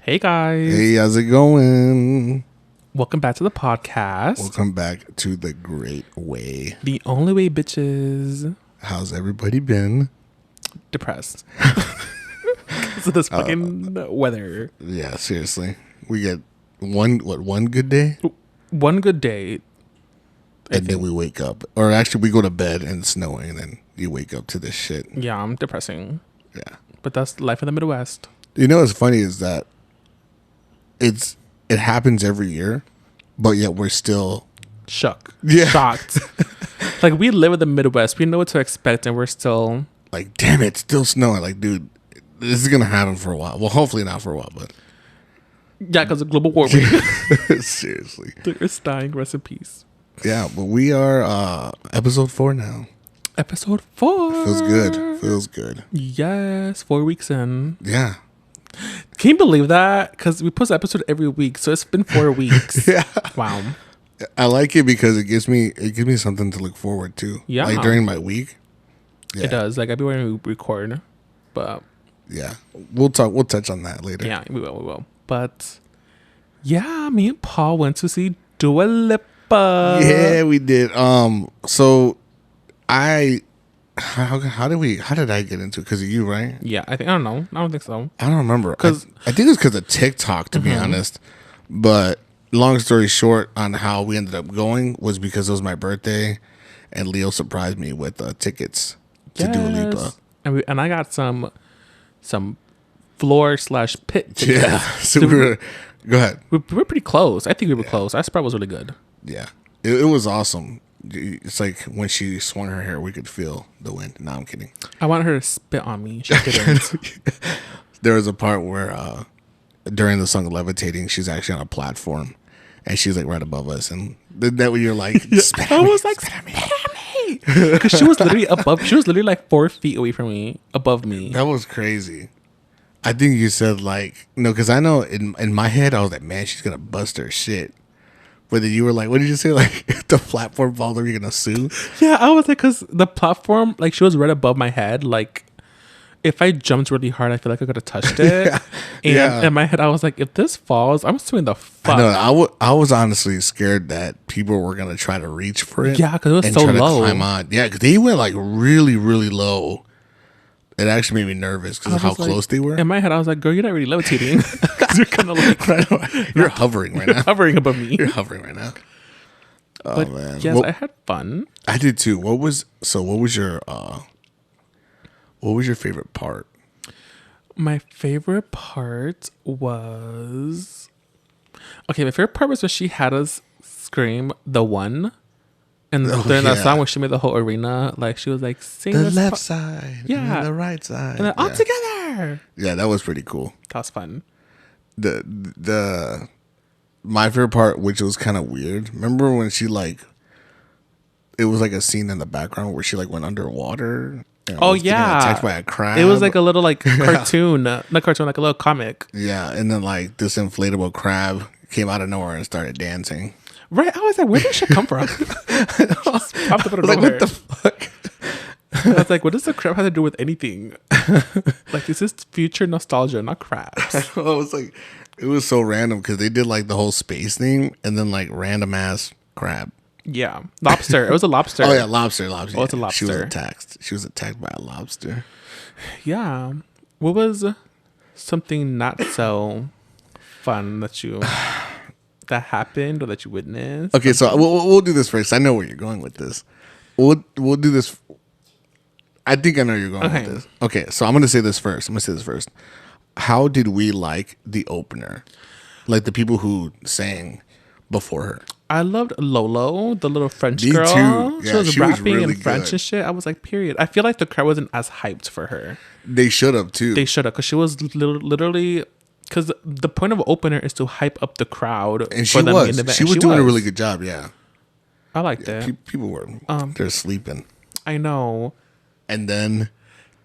Hey guys. Hey, how's it going? Welcome back to the podcast. Welcome back to the Great Way. The only way, bitches. How's everybody been? Depressed. So this fucking weather. Yeah, seriously. We get one good day? One good day. And then we wake up. Or actually, we go to bed and it's snowing and then you wake up to this shit. Yeah, I'm depressing. Yeah. But that's life in the Midwest. You know what's funny is that it happens every year, but yet we're still shocked. Yeah. Like, we live in the Midwest. We know what to expect and we're still like, damn it, it's still snowing. Like, dude, this is going to happen for a while. Well, hopefully not for a while, but. Yeah, because of global warming. Seriously. The Earth's dying. Rest in peace. Yeah, but we are episode 4 now. Episode 4. Feels good. Yes, 4 weeks in. Yeah. Can you believe that? Because we post an episode every week, so it's been 4 weeks. Yeah. Wow. I like it because it gives me something to look forward to. Yeah. Like during my week. Yeah. It does. Like every when we record, but yeah, we'll touch on that later. Yeah, we will. But yeah, me and Paul went to see Dua Lipa. Yeah, we did. So how did I get into it? Because of you, right? Yeah, I don't know. I don't think so. I don't remember. I think it was because of TikTok, to be honest. But long story short, on how we ended up going was because it was my birthday, and Leo surprised me with tickets to Dua Lipa. And I got some floor/pit tickets. Yeah. So we were. Go ahead. We were pretty close. I think we were close. Our spread was really good. Yeah, it was awesome. It's like when she swung her hair, we could feel the wind. No, I'm kidding. I wanted her to spit on me. She didn't. There was a part where during the song "Levitating," she's actually on a platform, and she's like right above us. And that when you're like, spit I on was me, like, spit on me. Because she was literally above. She was literally like 4 feet away from me, above me. That was crazy. I think you said like no, because I know in my head I was like, man, she's gonna bust her shit. But then you were like, what did you say? Like, if the platform falls, are you gonna sue? Yeah, I was like, because the platform, like, she was right above my head. Like, if I jumped really hard, I feel like I could have touched it. And in my head, I was like, if this falls, I'm suing the fuck. I know. I was honestly scared that people were gonna try to reach for it. Yeah, because it was and so try low. To climb on. Yeah, because they went like really, really low. It actually made me nervous because of how close they were. In my head, I was like, girl, you're not really levitating. You're kind of like, you're hovering right now. Hovering above me. You're hovering right now. Oh, but man. Yes, I had fun. I did too. What was your favorite part? My favorite part was... Okay, my favorite part was when she had us scream "The One." And during that song where she made the whole arena, like she was like, sing the left side, yeah, and the right side, and then all together. Yeah, that was pretty cool. That was fun. My favorite part, which was kind of weird. Remember when she like, it was like a scene in the background where she like went underwater. And was getting attacked by a crab. It was like a little like cartoon, not cartoon, like a little comic. Yeah, and then like this inflatable crab came out of nowhere and started dancing. Right, I was like, where did she come from? Just popped up out of like, nowhere. what the fuck? I was like, what does the crab have to do with anything? Like, this is future nostalgia, not crabs. I was like, it was so random because they did like the whole space thing and then like random ass crab. Yeah, lobster. It was a lobster. Oh yeah, lobster. Oh, it's a lobster. She was attacked by a lobster. Yeah. What was something not so fun that happened or that you witnessed? Okay, so we'll do this first. I know where you're going with this. We'll do this. I think I know where you're going with this. Okay, so I'm gonna say this first. How did we like the opener? Like the people who sang before her. I loved Lolo, the little French Me girl. too. Yeah, she was rapping really in French and shit. I was like, period. I feel like the crowd wasn't as hyped for her. They should have too. They should have, because she was literally. Because the point of opener is to hype up the crowd. And she was. She was doing a really good job, yeah. I liked it. People were, they're sleeping. I know. And then...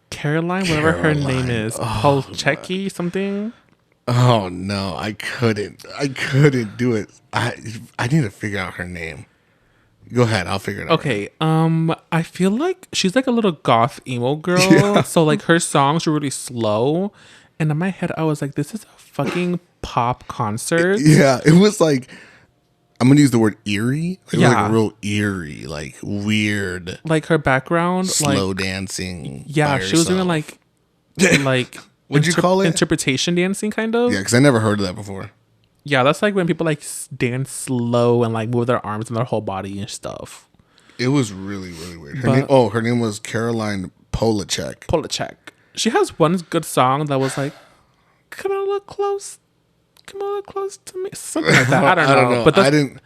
Caroline, whatever her name is. Polchecki something. Oh, no. I couldn't do it. I need to figure out her name. Go ahead. I'll figure it out. Okay. I feel like she's like a little goth emo girl. Yeah. So like her songs were really slow. And in my head, I was like, this is a fucking pop concert. Yeah. It was like, I'm going to use the word eerie. It was Yeah. like real eerie, like weird. Like her background. Slow like, dancing. Yeah. by She was doing herself. like What'd you call it? Interpretation dancing, kind of. Yeah, because I never heard of that before. Yeah, that's like when people like dance slow and like move their arms and their whole body and stuff. It was really, really weird. Her name was Caroline Polachek. Polachek. She has one good song that was like, "Come on, look close, come on, look close to me," something like that. I don't know. But I didn't.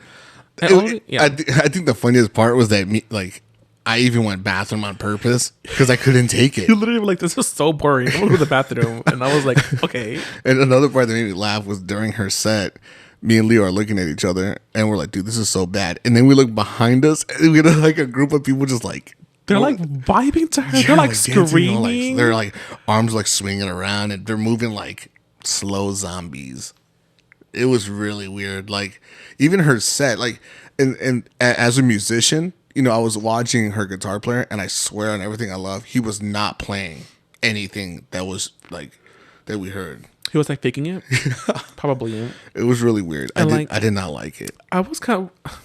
I think the funniest part was that I even went bathroom on purpose because I couldn't take it. You literally were like, "This is so boring." I'm gonna go to the bathroom, and I was like, "Okay." And another part that made me laugh was during her set. Me and Leo are looking at each other, and we're like, "Dude, this is so bad." And then we look behind us, and we had like a group of people just like they're like vibing to her. Yeah, They're like dancing, screaming. they're like arms like swinging around, and they're moving like slow zombies. It was really weird. Like even her set, like and as a musician. I was watching her guitar player, and I swear on everything I love, he was not playing anything that was like that we heard. He was like faking it, probably. It was really weird. I did not like it. I was kind of,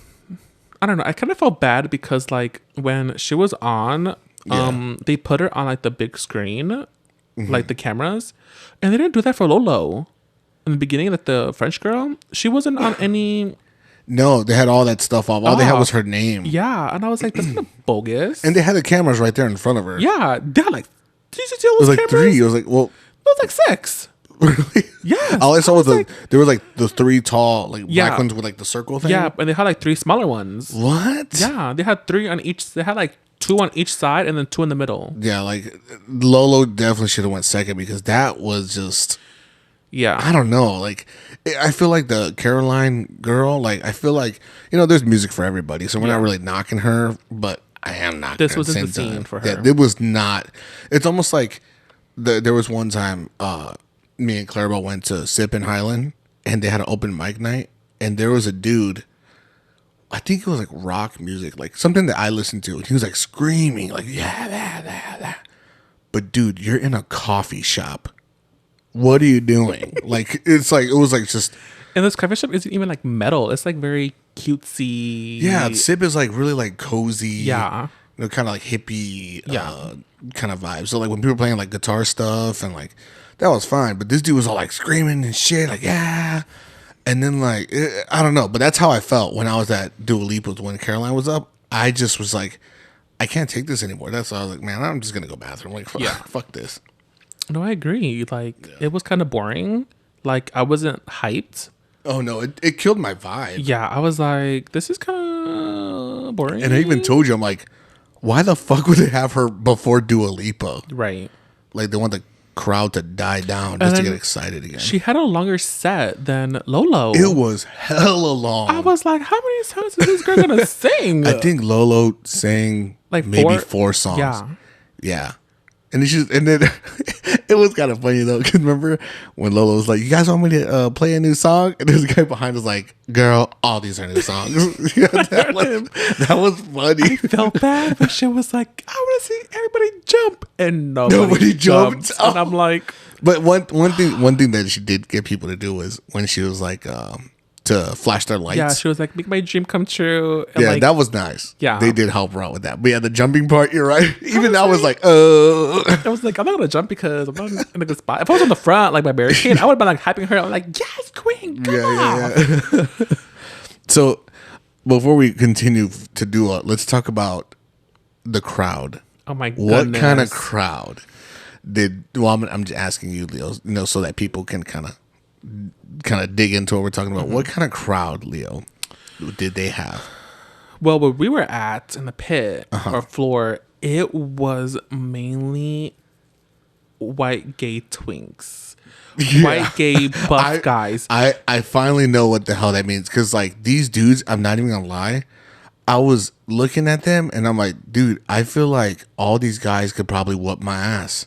I don't know. I kind of felt bad because like when she was on, they put her on like the big screen, like the cameras, and they didn't do that for Lolo. In the beginning, like the French girl, she wasn't on any. No, they had all that stuff off. All they had was her name. Yeah, and I was like, "That's kind of bogus." And they had the cameras right there in front of her. Yeah, they had like. Did you see all It was those like cameras? 3. It was like, well, It was like 6. really? Yeah. All I saw was there was like the 3 tall black ones with like the circle thing. Yeah, and they had like 3 smaller ones. What? Yeah, they had 3 on each. They had like 2 on each side and then 2 in the middle. Yeah, like Lolo definitely should have went second because that was just. Yeah, I don't know. Like, I feel like the Caroline girl. Like, I feel like there's music for everybody, so we're not really knocking her, but I am knocking. This her wasn't at the same scene time. for her. Yeah, it was not. It's almost like there was one time me and Clarabelle went to Sip in Highland, and they had an open mic night, and there was a dude. I think it was like rock music, like something that I listened to, and he was like screaming, like that. But dude, you're in a coffee shop. What are you doing? Like it was like just. And this coffee shop isn't even like metal. It's like very cutesy. Yeah, Sip is like really like cozy. Yeah. Kind of like hippie. Kind of vibe. So like when people were playing like guitar stuff and like that was fine, but this dude was all like screaming and shit, like yeah. And then like I don't know, but that's how I felt when I was at Dua Lipa's when Caroline was up. I just was like, I can't take this anymore. That's why I was like, man, I'm just gonna go bathroom. Like, fuck this. No, I agree. Like it was kind of boring. Like I wasn't hyped. Oh no, it killed my vibe. Yeah, I was like, this is kind of boring. And I even told you, I'm like, why the fuck would they have her before Dua Lipa? Right. Like they want the crowd to die down just to get excited again. She had a longer set than Lolo. It was hella long. I was like, how many songs is this girl gonna sing? I think Lolo sang like maybe 4 songs. Yeah. And then it was kind of funny though, because remember when Lolo was like, "You guys want me to play a new song?" And this guy behind us like, "Girl, all these are new songs." that was funny. I felt bad, but she was like, "I want to see everybody jump," and nobody jumped. And I'm like, but one thing that she did get people to do was when she was like to flash their lights. Yeah, she was like, "Make my dream come true." And yeah, like, that was nice. Yeah, they did help her out with that. But yeah, the jumping part, you're right. Even I was like, I was like, I'm not gonna jump because I'm not in a good spot. If I was on the front, like my barricade, I would have been like hyping her. I'm like, "Yes, queen, come on." Yeah. So before we continue to do let's talk about the crowd. Oh my goodness. What kind of crowd did? Well, I'm just asking you, Leo, so that people can kind of dig into what we're talking about. What kind of crowd, Leo, did they have? Well, where we were at in the pit or floor, it was mainly white gay twinks, white gay buff guys. I finally know what the hell that means, because like these dudes, I'm not even gonna lie, I was looking at them and I'm like, dude, I feel like all these guys could probably whoop my ass,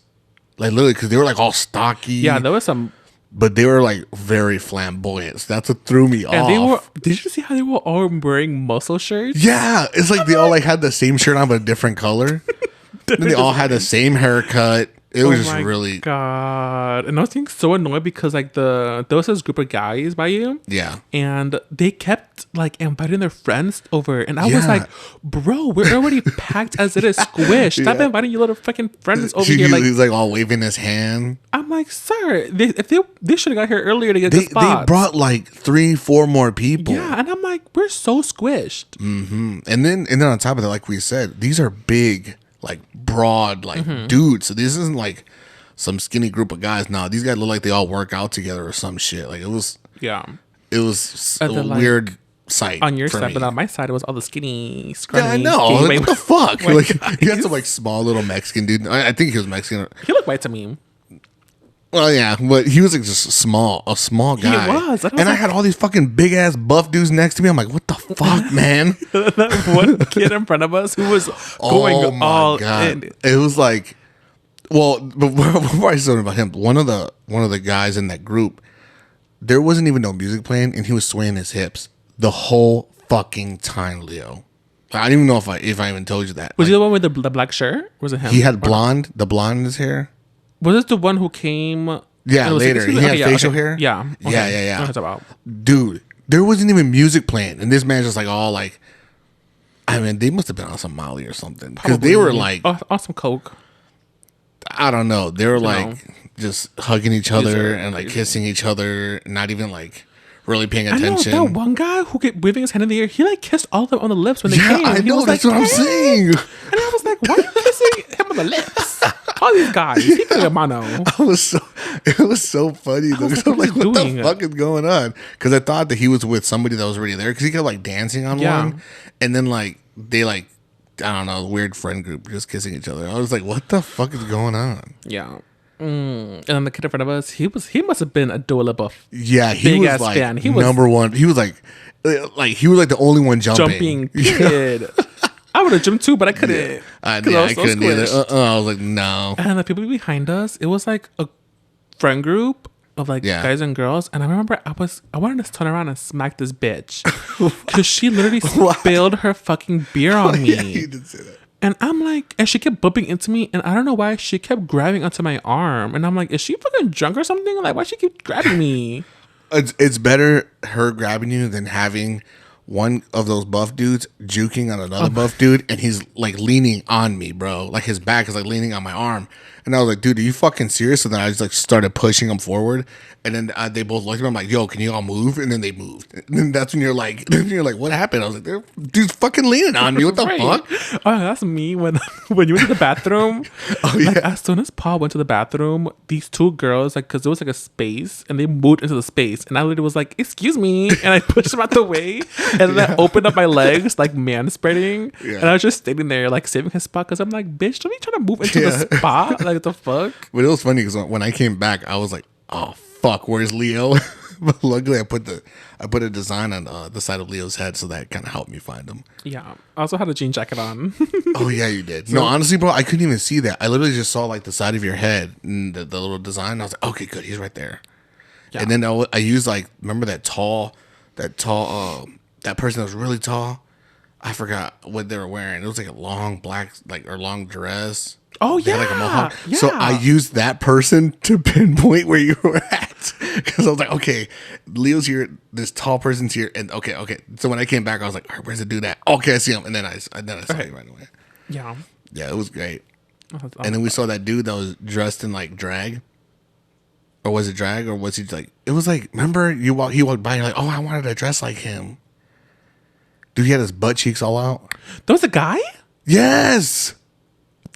like literally, because they were like all stocky. Yeah, there was some but they were like very flamboyant. So that's what threw me And off. they were. Did you see how they were all wearing muscle shirts? Yeah, it's like they all like had the same shirt on but a different color. And they all had the same haircut. It was just really God. And I was getting so annoyed because like there was this group of guys by you. Yeah. And they kept like inviting their friends over. And I was like, bro, we're already packed as it is, squished. Stop inviting your little fucking friends over here. Like, he's like all waving his hand. I'm like, sir, they should have got here earlier to get the spots. They brought like 3-4 more people. Yeah, and I'm like, we're so squished. Mm-hmm. And then on top of that, like we said, these are big, like broad, like dudes. So this isn't like some skinny group of guys. No, these guys look like they all work out together or some shit. Like it was a weird sight on your for side, me. but on my side it was all the skinny, scrawny. Yeah, I know. Like, what the fuck? Like, he had some like small little Mexican dude. I think he was Mexican. He looked white to me. Well, yeah, but he was like just a small guy. He was. And I had all these fucking big ass buff dudes next to me. I'm like, what the fuck, man? That one kid in front of us who was going all in. It was like, well, before I started about him, one of the guys in that group, there wasn't even no music playing, and he was swaying his hips the whole fucking time, Leo. I don't even know if I even told you that. Was he the one with the black shirt? Was it him? He had the blonde in his hair. Was this the one who came? Yeah, later. He had facial hair. Yeah. Okay. Yeah. What about? Dude, there wasn't even music playing, and this man's just like all like, I mean, they must have been on some Molly or something because they were like, on some coke. I don't know. They were like just hugging each other and like kissing each other, not even like really paying attention. I know that one guy who kept waving his hand in the air. He like kissed all of them on the lips when they came. I know. That's what I'm saying. And I was like, why are you kissing him on the lips? All these guys, he could have mono. It was so funny though. I'm like, what the fuck is going on? Because I thought that he was with somebody that was already there because he kept like dancing on one, and then like they like, I don't know, weird friend group just kissing each other. I was like, what the fuck is going on? Yeah. And then the kid in front of us, he must have been a Dua Lipa. Yeah, he was like fan. He was number one. He was like he was like the only one jumping. Kid. I would have jumped too, but I couldn't. Yeah. I couldn't either. I was like, no. And the people behind us, it was like a friend group of like guys and girls. And I remember I wanted to turn around and smack this bitch because she literally spilled her fucking beer on me. Yeah, you did say that. And I'm like, and she kept bumping into me, and I don't know why she kept grabbing onto my arm. And I'm like, is she fucking drunk or something? Like, why she keep grabbing me? It's better her grabbing you than having one of those buff dudes juking on another buff dude, and he's like leaning on me, bro. Like his back is like leaning on my arm, and I was like, "Dude, are you fucking serious?" So then I just like started pushing him forward, and then they both looked at me. I'm like, "Yo, can you all move?" And then they moved. And then that's when you're like, "What happened?" I was like, "Dude's fucking leaning on me. What the fuck?" Oh, that's me when you went to the bathroom. Like, as soon as Paul went to the bathroom, these two girls, like, because there was like a space, and they moved into the space, and I literally was like, "Excuse me," and I pushed them out the way. And then I opened up my legs, like man spreading. Yeah. And I was just standing there, like saving his spot. Because I'm like, bitch, don't be trying to move into the spot. Like, what the fuck? But it was funny because when I came back, I was like, oh, fuck, where's Leo? But luckily, I put a design on the side of Leo's head. So that kind of helped me find him. Yeah. I also had a jean jacket on. Oh, yeah, you did. No, honestly, bro, I couldn't even see that. I literally just saw like the side of your head and the little design. I was like, okay, good. He's right there. Yeah. And then I used like, remember that person that was really tall. I forgot what they were wearing. It was like a long black, or long dress. Oh yeah, like a mohawk. Yeah. So I used that person to pinpoint where you were at because I was like, okay, Leo's here. This tall person's here, and okay. So when I came back, I was like, all right, where's the dude at? Okay, I see him, and then I saw you right away. Yeah, it was great. And then we saw that dude that was dressed in like drag. Or was it drag, or was he like? It was like, remember he walked by, and you're like, oh, I wanted to dress like him. Dude, he had his butt cheeks all out. That was a guy? Yes.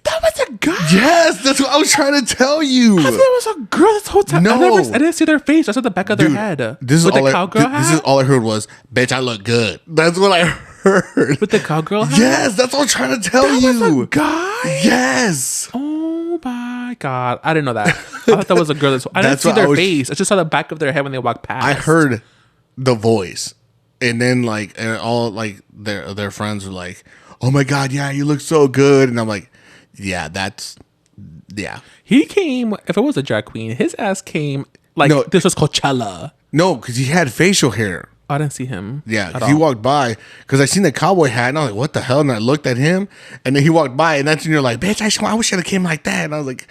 That was a guy? Yes, that's what I was trying to tell you. I thought it was a girl this whole time. No. I didn't see their face. I saw the back of their head. This is all I heard was, bitch, I look good. That's what I heard. With the cowgirl hat? Yes, that's what I'm trying to tell you. That was a guy? Yes. Oh my God. I didn't know that. I thought that was a girl. I didn't see their face. I just saw the back of their head when they walked past. I heard the voice. And then like all like their friends were like, "Oh my God, yeah, you look so good." And I'm like, "Yeah, that's." He came. If it was a drag queen, his ass came Like No. this was Coachella. No, because he had facial hair. I didn't see him. Yeah, at 'cause he all. walked by because I seen the cowboy hat and I was like, "What the hell?" And I looked at him, and then he walked by, and that's when you're like, "Bitch, I wish I came like that." And I was like,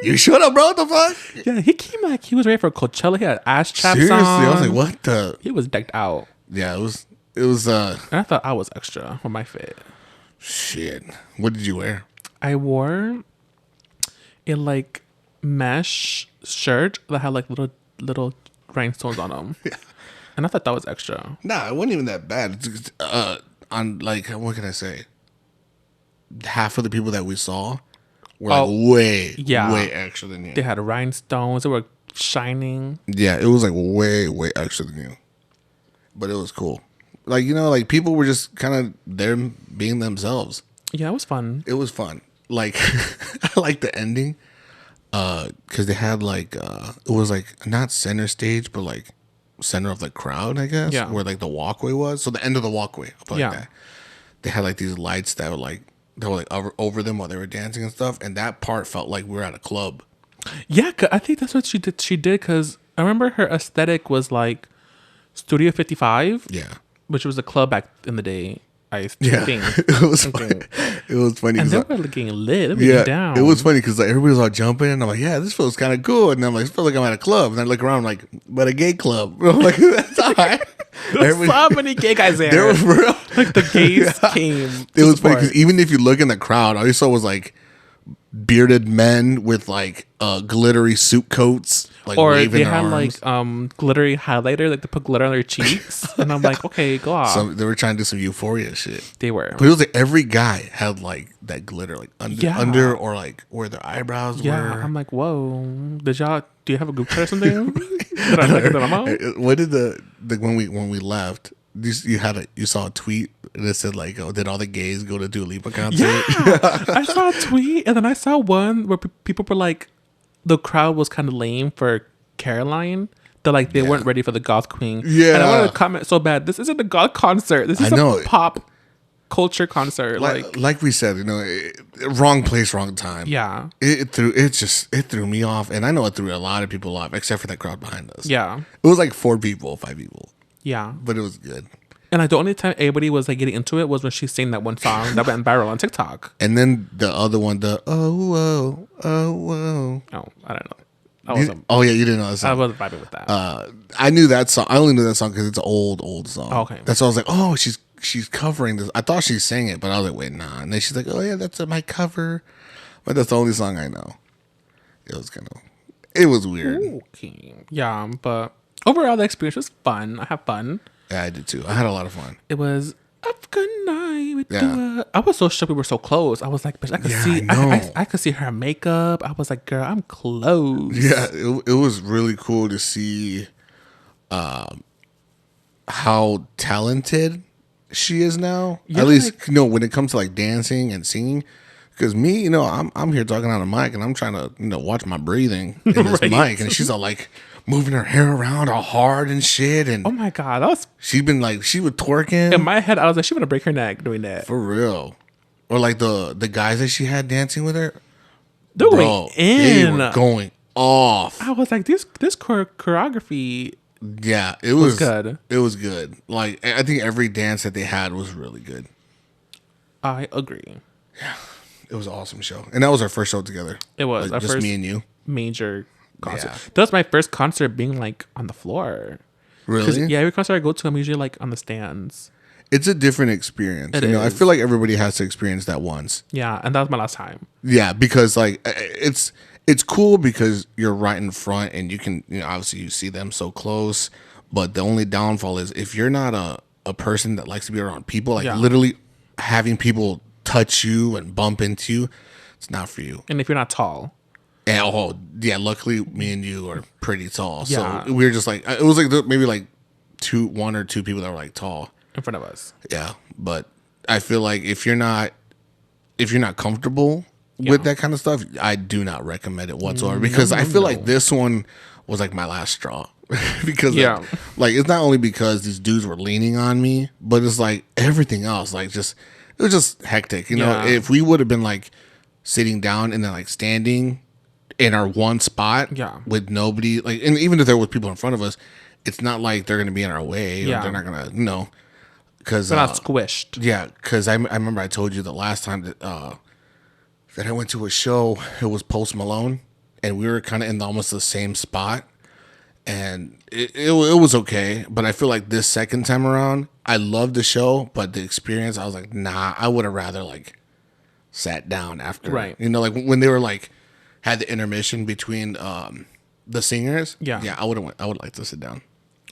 "You should have, bro. What the fuck?" Yeah, he came like he was ready for Coachella. He had ass chaps Seriously, on. I was like, "What the?" He was decked out. Yeah, it was. And I thought I was extra with my fit. Shit. What did you wear? I wore a like mesh shirt that had like little rhinestones on them. Yeah. And I thought that was extra. Nah, it wasn't even that bad. It's, on like, what can I say? Half of the people that we saw were like way extra than you. They had rhinestones. They were shining. Yeah, it was like way extra than you. But it was cool. Like, you know, like people were just kind of there being themselves. Yeah, it was fun. It was fun. Like, I like the ending. Because they had like, it was like not center stage, but like center of the crowd, I guess. Yeah. Where like the walkway was. So the end of the walkway. I'll put it like that. They had like these lights that were like over them while they were dancing and stuff. And that part felt like we were at a club. Yeah, I think that's what she did. She did because I remember her aesthetic was like Studio 55. Yeah. Which was a club back in the day. I think. It was funny. It was funny. And they like, were getting lit. They were getting down. It was funny because like everybody was all jumping, and I'm like, yeah, this feels kind of cool. And I'm like, it feels like I'm at a club. And I look around, I'm like, but a gay club. I'm like, that's all right. There's so many gay guys there. There was real. Like the gays came. It was funny because even if you look in the crowd, all you saw was like bearded men with like glittery suit coats, like or waving they their had arms. like glittery highlighter, like they put glitter on their cheeks, and I'm like, okay, go off. So they were trying to do some euphoria shit. They were, but it was like every guy had like that glitter, like under or like where their eyebrows were. I'm like, whoa, do you have a group chat or something? Did I like the What did the when we left? You saw a tweet that said like, "Oh, did all the gays go to Dua Lipa concert?" Yeah, I saw a tweet, and then I saw one where people were like, the crowd was kind of lame for Caroline. They're like, they weren't ready for the goth queen. Yeah, and I wanted to comment so bad. This isn't a goth concert. This is a pop culture concert. Like we said, you know, wrong place, wrong time. Yeah, it threw me off, and I know it threw a lot of people off, except for that crowd behind us. Yeah, it was like 5 people. Yeah, but it was good. And like the only time everybody was like getting into it was when she sang that one song that went viral on TikTok. And then the other one, the oh. Oh, I don't know. Yeah, you didn't know that song. I wasn't vibing with that. I knew that song. I only knew that song because it's an old song. Oh, okay, that's why I was like, oh, she's covering this. I thought she sang it, but I was like, wait, nah. And then she's like, oh yeah, that's my cover. But that's the only song I know. It was weird. Okay. Yeah, but overall the experience was fun. I had fun. Yeah, I did too. I had a lot of fun. It was African night with Dua. I was so shocked we were so close. I was like, bitch, I could see. I could see her makeup. I was like, girl, I'm close. Yeah, it was really cool to see how talented she is now. Yeah, at least when it comes to like dancing and singing. Because me, I'm here talking on a mic and I'm trying to watch my breathing in this mic, and she's all like moving her hair around all hard and shit. And oh my god, that was. She was twerking. In my head, I was like, she gonna break her neck doing that for real. Or like the guys that she had dancing with her, they were going off. I was like, this choreography. Yeah, it was good. It was good. Like I think every dance that they had was really good. I agree. Yeah, it was an awesome show, and that was our first show together. It was like, just me and you. Major concert. Yeah. That was my first concert being like on the floor. Really? Yeah, every concert I go to, I'm usually like on the stands. It's a different experience. I feel like everybody has to experience that once. Yeah, and that was my last time. Yeah, because like it's cool because you're right in front and you can obviously you see them so close. But the only downfall is if you're not a person that likes to be around people, like literally having people touch you and bump into you, it's not for you. And if you're not tall. And luckily me and you are pretty tall. Yeah. So we were just like, it was like maybe like 1 or 2 people that were like tall in front of us. Yeah. But I feel like if you're not comfortable with that kind of stuff, I do not recommend it whatsoever, because I feel like this one was like my last straw. Because like it's not only because these dudes were leaning on me, but it's like everything else, like it was just hectic. If we would have been like sitting down and then like standing, in our one spot, with nobody, like, and even if there was people in front of us, it's not like they're gonna be in our way. Or they're not gonna, because they're not squished. Yeah, because I remember I told you the last time that I went to a show. It was Post Malone, and we were kind of in almost the same spot, and it was okay. But I feel like this second time around, I loved the show, but the experience, I was like, nah, I would have rather like sat down after, right? Like when they were like had the intermission between the singers. Yeah, I would like to sit down.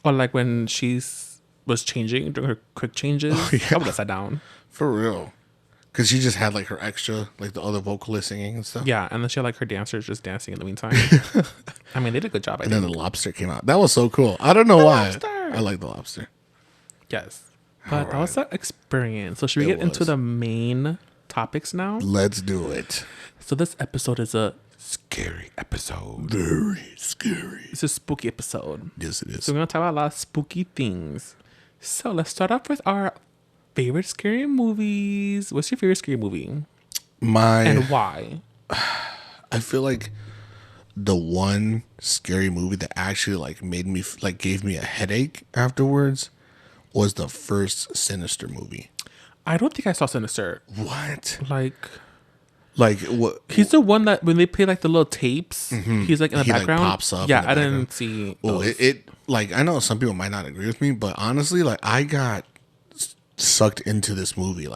Or like when was changing during her quick changes. I would have sat down for real, because she just had like her extra, like the other vocalists singing and stuff. Yeah, and then she had like her dancers just dancing in the meantime. I mean, they did a good job. Then the lobster came out. That was so cool. I don't know why. I like the lobster. Yes, but that was an experience. So should we get into the main topics now? Let's do it. So this episode is a scary episode. Very scary. It's a spooky episode. Yes, it is. So we're going to talk about a lot of spooky things. So let's start off with our favorite scary movies. What's your favorite scary movie? And why? I feel like the one scary movie that actually like made me like gave me a headache afterwards was the first Sinister movie. I don't think I saw Sinister. What? Like what? He's the one that when they play like the little tapes, he's like in the background. Like, pops up. Yeah, I didn't see. Oh, it like I know some people might not agree with me, but honestly, like I got sucked into this movie.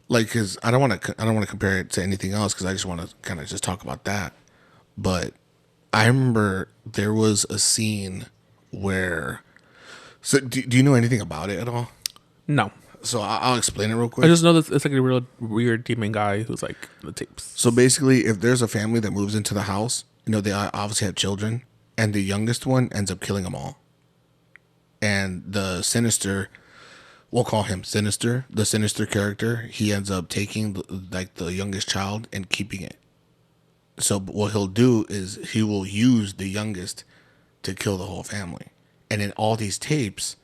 Because I don't want to compare it to anything else because I just want to kind of just talk about that. But I remember there was a scene where. So do you know anything about it at all? No. So I'll explain it real quick. I just know that it's like a real weird demon guy who's like the tapes. So basically, if there's a family that moves into the house, they obviously have children, and the youngest one ends up killing them all. And the Sinister, we'll call him Sinister, the Sinister character, he ends up taking the youngest child and keeping it. So what he'll do is he will use the youngest to kill the whole family. And in all these tapes,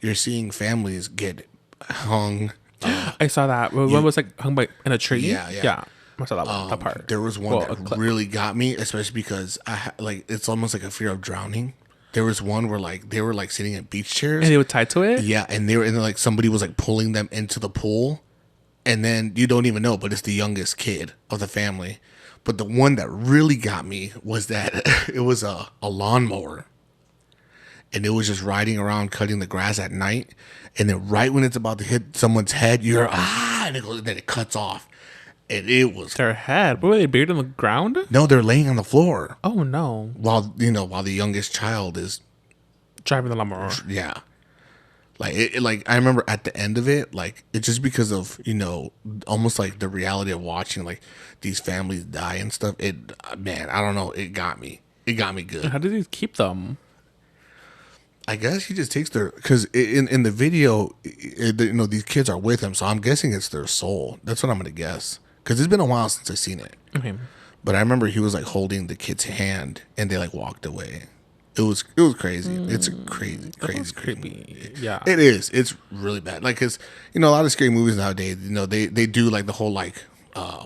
you're seeing families get hung. I saw that. One was like hung in a tree. Yeah. I saw that part. There was one that really got me, especially because it's almost like a fear of drowning. There was one where like they were like sitting in beach chairs and they were tied to it. Yeah, and like somebody was like pulling them into the pool, and then you don't even know, but it's the youngest kid of the family. But the one that really got me was that it was a lawnmower. And it was just riding around cutting the grass at night. And then right when it's about to hit someone's head, you're and it goes, and then it cuts off. And it was their head. Were they buried on the ground? No, they're laying on the floor. Oh no! While the youngest child is driving the lawnmower. Yeah, like I remember at the end of it, like it's just because of almost like the reality of watching like these families die and stuff. I don't know. It got me. It got me good. How did he keep them? I guess he just takes because in the video, these kids are with him, so I'm guessing it's their soul. That's what I'm gonna guess, because it's been a while since I've seen it. Okay. But I remember he was like holding the kid's hand, and they like walked away. It was crazy. It's a crazy creepy. Yeah, it is. It's really bad. Like, cause a lot of scary movies nowadays, they do like the whole like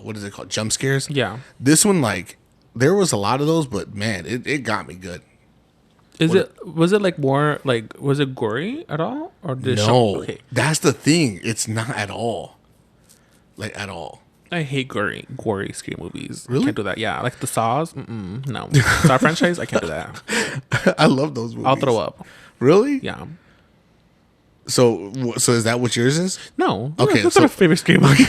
what is it called, jump scares? Yeah. This one, like, there was a lot of those, but man, it got me good. Was it like more like, was it gory at all, or did okay. That's the thing. It's not at all. Like at all. I hate gory scary movies. Really? I can't do that. Yeah, like the Saws. No, Saw franchise. I can't do that. I love those movies. I'll throw up. Really? Yeah. So is that what yours is? No. Okay. That's not a favorite scary movie.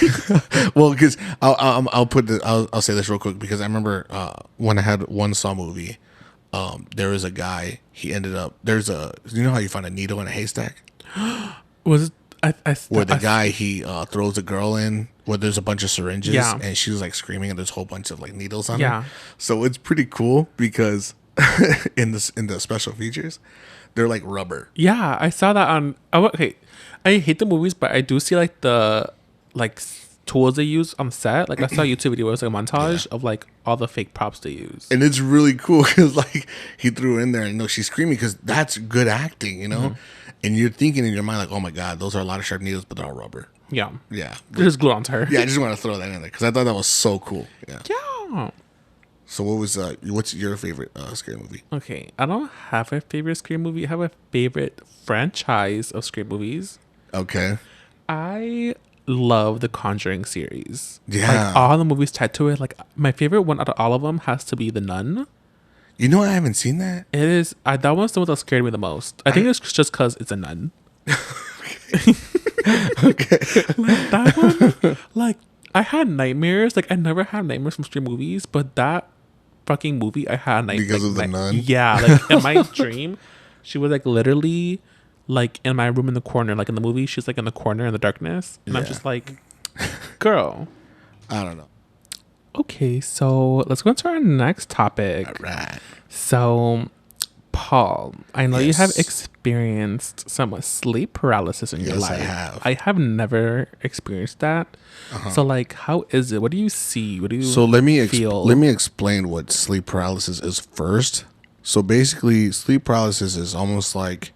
Well, because I'll say this real quick, because I remember when I had one Saw movie. There was a guy. He ended up. You know how you find a needle in a haystack? Was where the guy he throws a girl in where there's a bunch of syringes, and she was like screaming, and there's a whole bunch of like needles on her. So it's pretty cool because in the special features, they're like rubber. Yeah, I saw that on. Okay, I hate the movies, but I do see like the tools they use on set. Like I saw a YouTube video where it's like a montage of like all the fake props they use, and it's really cool because like he threw in there, and she's screaming because that's good acting, Mm-hmm. and you're thinking in your mind like, oh my god, those are a lot of sharp needles, but they're all rubber. Yeah, they just glue onto her. Yeah, I just want to throw that in there because I thought that was so cool. Yeah. So what was what's your favorite scary movie? Okay, I don't have a favorite scary movie. I have a favorite franchise of scary movies. Okay. I love the Conjuring series. Yeah. Like all the movies tied to it. Like my favorite one out of all of them has to be The Nun. You know I haven't seen that. It is. That one's the one that scared me the most. I think it's just because it's a nun. Okay. Like that one. Like I had nightmares. Like I never had nightmares from scary movies, but that fucking movie, I had nightmares Because of the nun? Yeah, like in my dream, she was like literally like in my room in the corner. Like in the movie, she's like in the corner in the darkness, and I'm Yeah. just like, girl. I don't know. Okay, so let's go into our next topic. All right. So, Paul, I know you have Yes. experienced some sleep paralysis in your Yes, I life. have. I have never experienced that. So, like, how is it? What do you see? What do you So let me feel? let me explain what sleep paralysis is first. So basically, sleep paralysis is almost like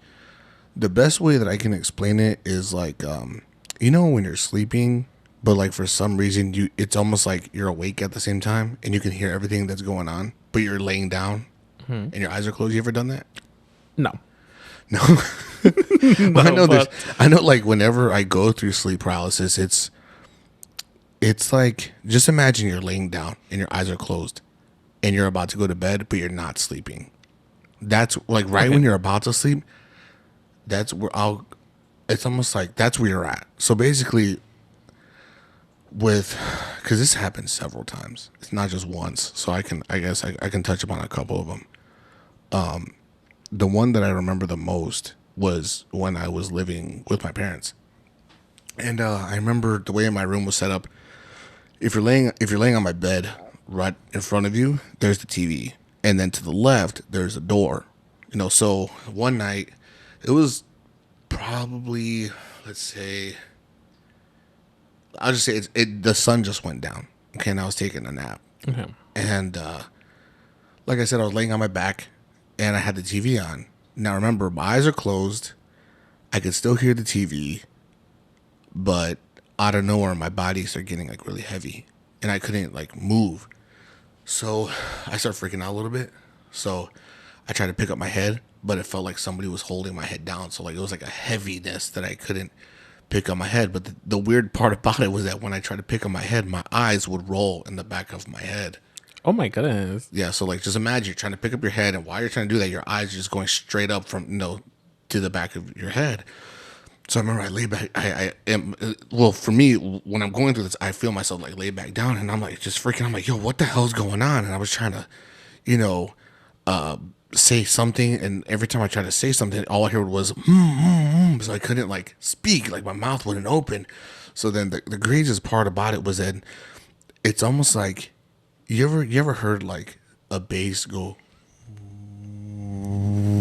the best way that I can explain it is like when you're sleeping, but like for some reason it's almost like you're awake at the same time and you can hear everything that's going on, but you're laying down and your eyes are closed. You ever done that? No. No. Well, I know but- I know like whenever I go through sleep paralysis, it's like just imagine you're laying down and your eyes are closed and you're about to go to bed, but you're not sleeping. That's like right when you're about to sleep, that's where it's almost like that's where you're at. So basically because this happens several times, it's not just once. So I guess I can touch upon a couple of them. The one that I remember the most was when I was living with my parents. And I remember the way my room was set up. If you're laying on my bed, right in front of you, there's the TV, and then to the left, there's a door. So one night, it was probably, let's say, I'll just say the sun just went down. Okay, and I was taking a nap, Okay. and like I said, I was laying on my back, and I had the TV on. Now remember, my eyes are closed. I could still hear the TV, but out of nowhere, my body started getting like really heavy, and I couldn't like move. So I started freaking out a little bit. So I tried to pick up my head, but it felt like somebody was holding my head down. So like it was like a heaviness that I couldn't pick up my head. But the weird part about it was that when I tried to pick up my head, my eyes would roll in the back of my head. Oh my goodness. Yeah, so like just imagine you're trying to pick up your head, and while you're trying to do that, your eyes are just going straight up from to the back of your head. So I remember I lay back. I am well for me when I'm going through this, I feel myself like lay back down, and I'm like just freaking. I'm like, yo, what the hell's going on? And I was trying to, say something, and every time I tried to say something, all I heard was so I couldn't like speak, like my mouth wouldn't open. So then the craziest part about it was that it's almost like you ever heard like a bass go.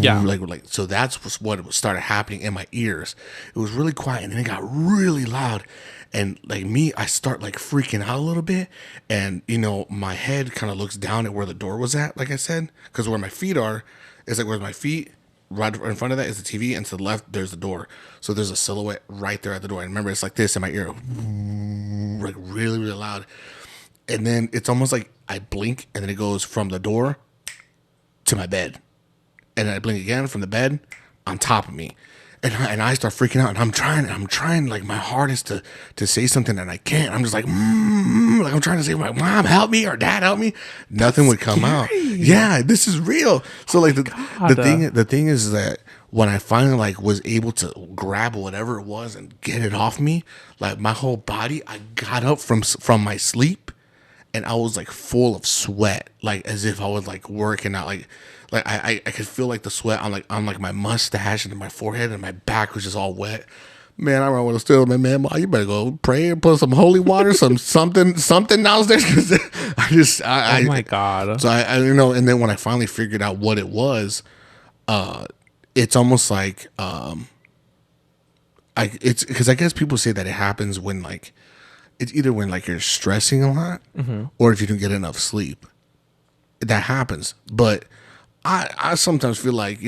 Yeah. Like so that's what started happening in my ears. It was really quiet, and then it got really loud, and like me, I start like freaking out a little bit, and my head kind of looks down at where the door was at, like I said, because where my feet are is like where my feet right in front of that is the TV, and to the left there's the door. So there's a silhouette right there at the door. And remember, it's like this in my ear, like really really loud, and then it's almost like I blink, and then it goes from the door to my bed. And then I blink again from the bed on top of me. And I start freaking out. And I'm trying like my hardest to say something, and I can't. I'm just like I'm trying to say, like, Mom, help me, or Dad, help me. Nothing would come out. Yeah, this is real. So like the thing is that when I finally like was able to grab whatever it was and get it off me, like my whole body, I got up from my sleep, and I was like full of sweat, like as if I was like working out, like I could feel like the sweat on like my mustache and my forehead, and my back was just all wet. Man, I remember still, man, you better go pray and put some holy water, something downstairs, because Oh my God. So I and then when I finally figured out what it was, it's almost like it's because I guess people say that it happens when like it's either when like you're stressing a lot, or if you don't get enough sleep. That happens, but I sometimes feel like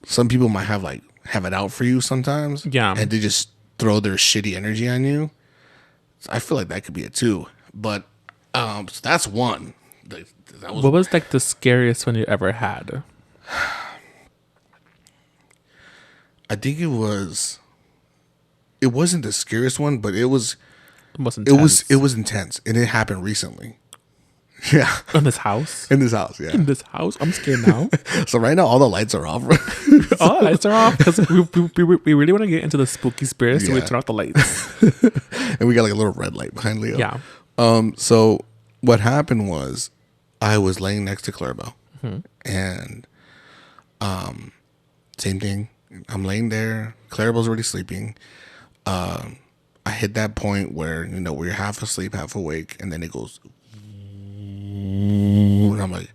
some people might have it out for you sometimes, Yeah. and they just throw their shitty energy on you. So I feel like that could be it too, but so that's one. What was like the scariest one you ever had? I think it wasn't the scariest one, but it was intense, and it happened recently. Yeah. In this house? In this house, yeah. In this house? I'm scared now. So right now, all the lights are off. All the lights are off because we really want to get into the spooky spirits, so we turn off the lights. And we got like a little red light behind Leo. Yeah. So what happened was I was laying next to Clarabelle. And same thing. I'm laying there. Clarabelle's already sleeping. I hit that point where, we're half asleep, half awake, and then it goes... And I'm like,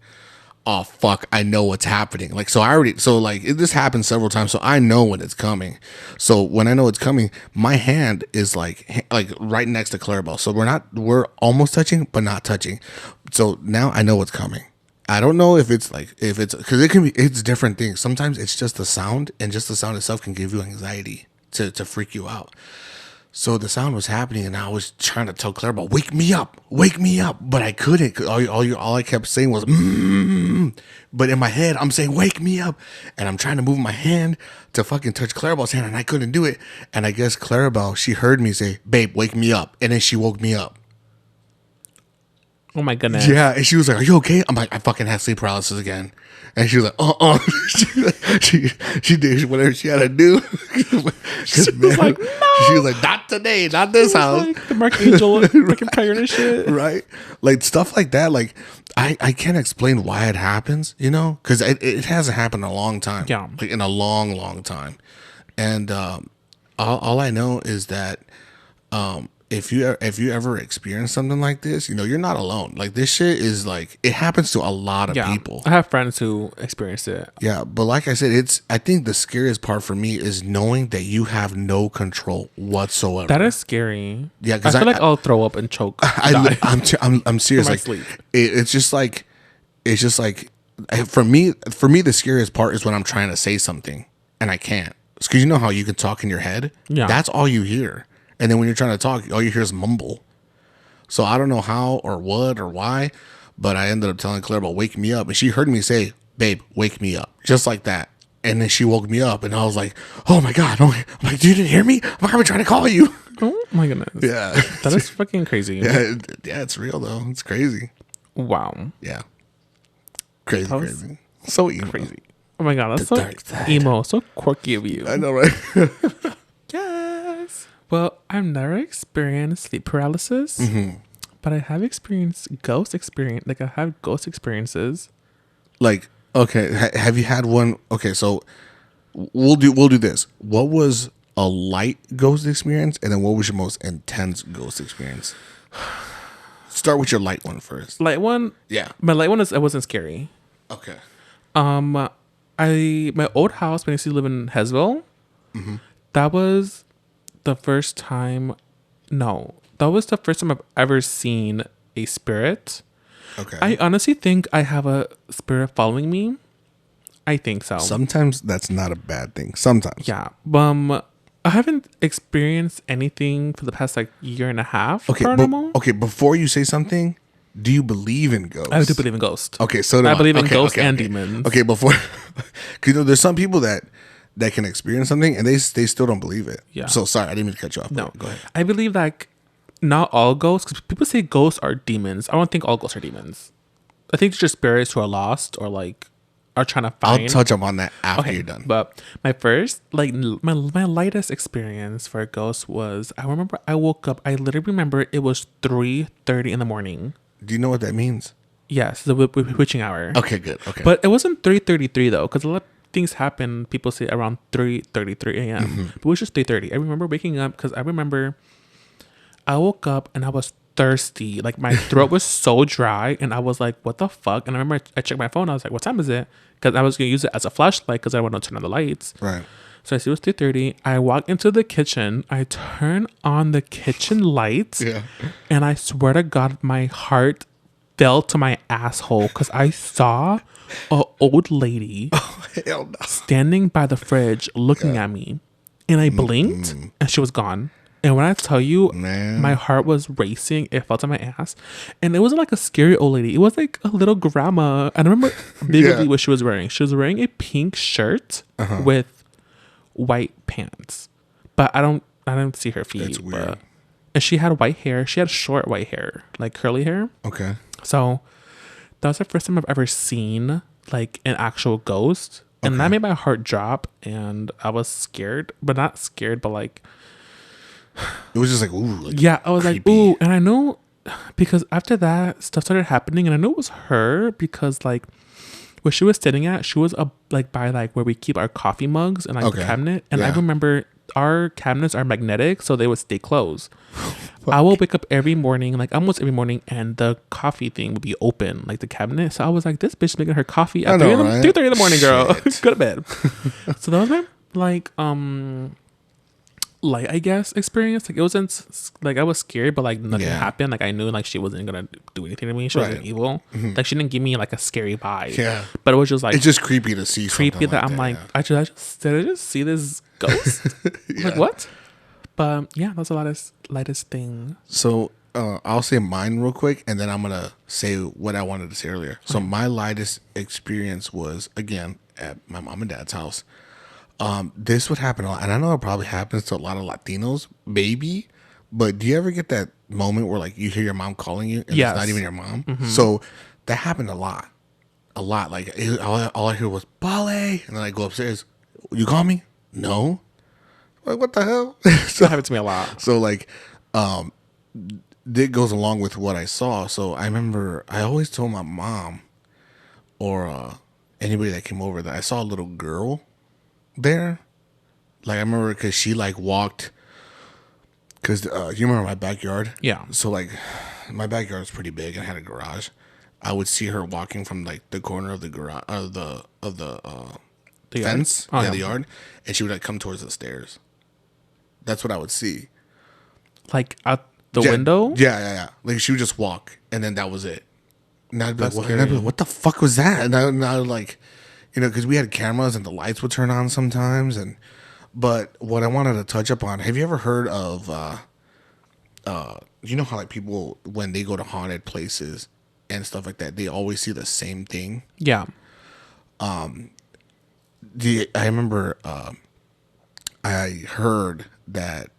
oh fuck, I know what's happening. Like, this happened several times, so I know when it's coming. So when I know it's coming, my hand is like right next to Clarabelle. So we're almost touching, but not touching. So now I know what's coming. I don't know if it's because it's different things. Sometimes it's just the sound, and just the sound itself can give you anxiety to freak you out. So the sound was happening, and I was trying to tell Clarabelle, wake me up, but I couldn't. 'Cause all I kept saying was, but in my head, I'm saying, wake me up, and I'm trying to move my hand to fucking touch Clarabelle's hand, and I couldn't do it. And I guess Clarabelle, she heard me say, babe, wake me up, and then she woke me up. Oh my goodness. Yeah, and she was like, are you okay? I'm like, I fucking had sleep paralysis again. And she was like, she did whatever she had to do. She was like, no. She was like, not today, not this house. Like the Mark Angel freaking prayer and shit. Right? Like stuff like that. Like I can't explain why it happens, because it hasn't happened in a long time. Yeah. Like in a long, long time. And all I know is that if you ever experience something like this, you're not alone. Like this shit is like, it happens to a lot of people. I have friends who experience it. Yeah, but like I said, I think the scariest part for me is knowing that you have no control whatsoever. That is scary. Yeah, because I feel like I'll throw up and choke. I'm serious. Like sleep. It's just like for me the scariest part is when I'm trying to say something and I can't. Because you know how you can talk in your head. Yeah, that's all you hear. And then when you're trying to talk, all you hear is mumble. So I don't know how or what or why, but I ended up telling Clarabelle, wake me up. And she heard me say, babe, wake me up. Just like that. And then she woke me up, and I was like, oh my God. I'm like, you didn't hear me? I've been trying to call you. Oh my goodness. Yeah. That is fucking crazy. Yeah, it's real though. It's crazy. Wow. Yeah. Crazy. So emo. Crazy. Oh my God. That's so emo. So quirky of you. I know, right? Yes. Well, I've never experienced sleep paralysis, but I have experienced ghost experience. Like I have ghost experiences. Like, okay, have you had one? Okay, so we'll do this. What was a light ghost experience, and then what was your most intense ghost experience? Start with your light one first. Light one? Yeah. My light one it wasn't scary. Okay. My old house when I used to live in Hesville, that was the first time. No, that was the first time I've ever seen a spirit. Okay. I honestly think I have a spirit following me. I think so. Sometimes that's not a bad thing. Sometimes. Yeah. I haven't experienced anything for the past year and a half. Okay. Paranormal. Before you say something, do you believe in ghosts? I do believe in ghosts. Okay, so I believe in ghosts and demons. Okay, before, because there's some people that can experience something and they still don't believe it. Yeah. So sorry, I didn't mean to cut you off. No, go ahead. I believe not all ghosts, because people say ghosts are demons. I don't think all ghosts are demons. I think it's just spirits who are lost or are trying to find. I'll touch on that after you're done. But my first, my lightest experience for a ghost was, I remember I woke up. I literally remember it was 3:30 in the morning. Do you know what that means? Yes, the witching hour. Okay, good. Okay. But it wasn't 3:33 though, because a lot of things happen. People say around 3:33 a.m. But it was just 3:30. I remember waking up because I remember I woke up and I was thirsty. Like my throat was so dry, and I was like, "What the fuck?" And I remember I checked my phone. I was like, "What time is it?" Because I was gonna use it as a flashlight because I want to turn on the lights. Right. So I see it was 3:30. I walk into the kitchen. I turn on the kitchen lights. Yeah. And I swear to God, my heart fell to my asshole because I saw an old lady Hell no. standing by the fridge looking at me. And I blinked and she was gone. And when I tell you, Man. my heart was racing. It felt in my ass. And it wasn't like a scary old lady. It was like a little grandma. And I remember vividly what she was wearing. She was wearing a pink shirt with white pants. But I don't see her feet. That's weird. And she had white hair. She had short white hair, like curly hair. Okay. So that was the first time I've ever seen like an actual ghost. And that made my heart drop. And I was scared. But not scared, but like... It was just like, ooh. Like, yeah, I was creepy. like, ooh. And I know because after that, stuff started happening. And I know it was her because like where she was sitting at, she was like by like where we keep our coffee mugs and like the cabinet. And I remember our cabinets are magnetic, so they would stay closed. I will wake up every morning, like almost every morning, and the coffee thing would be open, like the cabinet. So I was like, this bitch making her coffee at 3:30 in the morning, girl. Go to bed. So that was my like I guess experience. Like it wasn't like I was scared, but like nothing happened. Like I knew like she wasn't gonna do anything to me. She wasn't evil. Like she didn't give me like a scary vibe. Yeah, but it was just like it's just creepy to see. Creepy that I'm like I just did I just see this ghost? Like what? But yeah, that's the lightest thing. So I'll say mine real quick, and then I'm gonna say what I wanted to say earlier. So my lightest experience was again at my mom and dad's house. This would happen a lot, and I know it probably happens to a lot of Latinos, maybe. But do you ever get that moment where like you hear your mom calling you, and it's not even your mom? So that happened a lot. Like all I hear was "Bale," and then I go upstairs. You call me? No. Like what the hell? So that happened to me a lot. So like, it goes along with what I saw. So I remember I always told my mom or anybody that came over that I saw a little girl there. Like I remember because she like walked because you remember my backyard? Yeah. So like my backyard was pretty big and had a garage. I would see her walking from like the corner of the garage of the fence, the yard, and she would like come towards the stairs. That's what I would see. Like out the window? Yeah. Like she would just walk, and then that was it. And I'd be like, what the fuck was that? And I would like, because we had cameras and the lights would turn on sometimes. But what I wanted to touch up on, have you ever heard of, you know how like people, when they go to haunted places and stuff like that, they always see the same thing? Yeah. I remember I heard that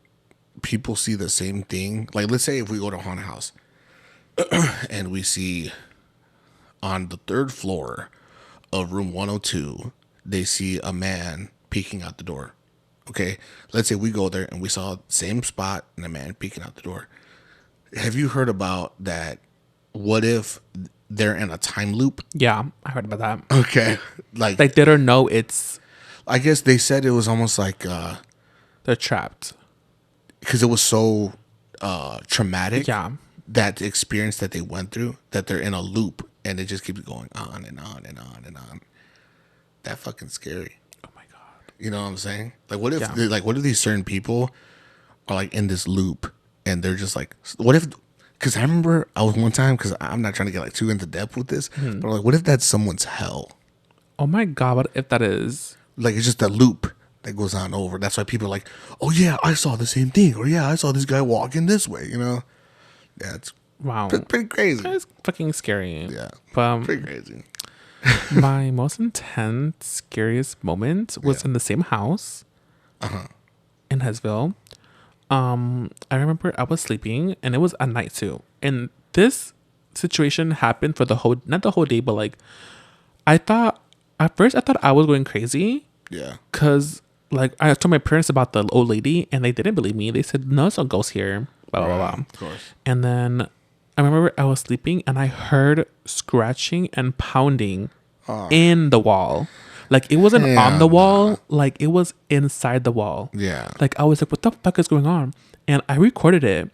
people see the same thing. Like, let's say if we go to a haunted house and we see on the third floor of room 102, they see a man peeking out the door. Okay, let's say we go there and we saw the same spot and a man peeking out the door. Have you heard about that? What if they're in a time loop? Yeah, I heard about that. Okay, like they don't know it's. I guess they said it was almost like they're trapped because it was so traumatic. Yeah, that experience that they went through, that they're in a loop and it just keeps going on and on and on and on. That fucking scary. Oh my god. You know what I'm saying? Like what if what if these certain people are like in this loop and they're just like, what if? Because I remember I was one time, because I'm not trying to get like too into depth with this, but like, what if that's someone's hell? Oh my god, what if that is? Like it's just a loop that goes on over. That's why people are like, oh yeah, I saw the same thing, or yeah, I saw this guy walking this way. Yeah, it's pretty crazy. It's fucking scary. Yeah, pretty crazy. My most intense, scariest moment was in the same house in Hesville. I remember I was sleeping and it was at night too. And this situation happened for not the whole day, but like at first I thought I was going crazy. Yeah. Cause like I told my parents about the old lady and they didn't believe me. They said, no, it's no ghost here. Blah, blah, blah. Of course. And then I remember I was sleeping and I heard scratching and pounding in the wall. Like it wasn't on the wall, like it was inside the wall. Yeah. Like I was like, what the fuck is going on? And I recorded it.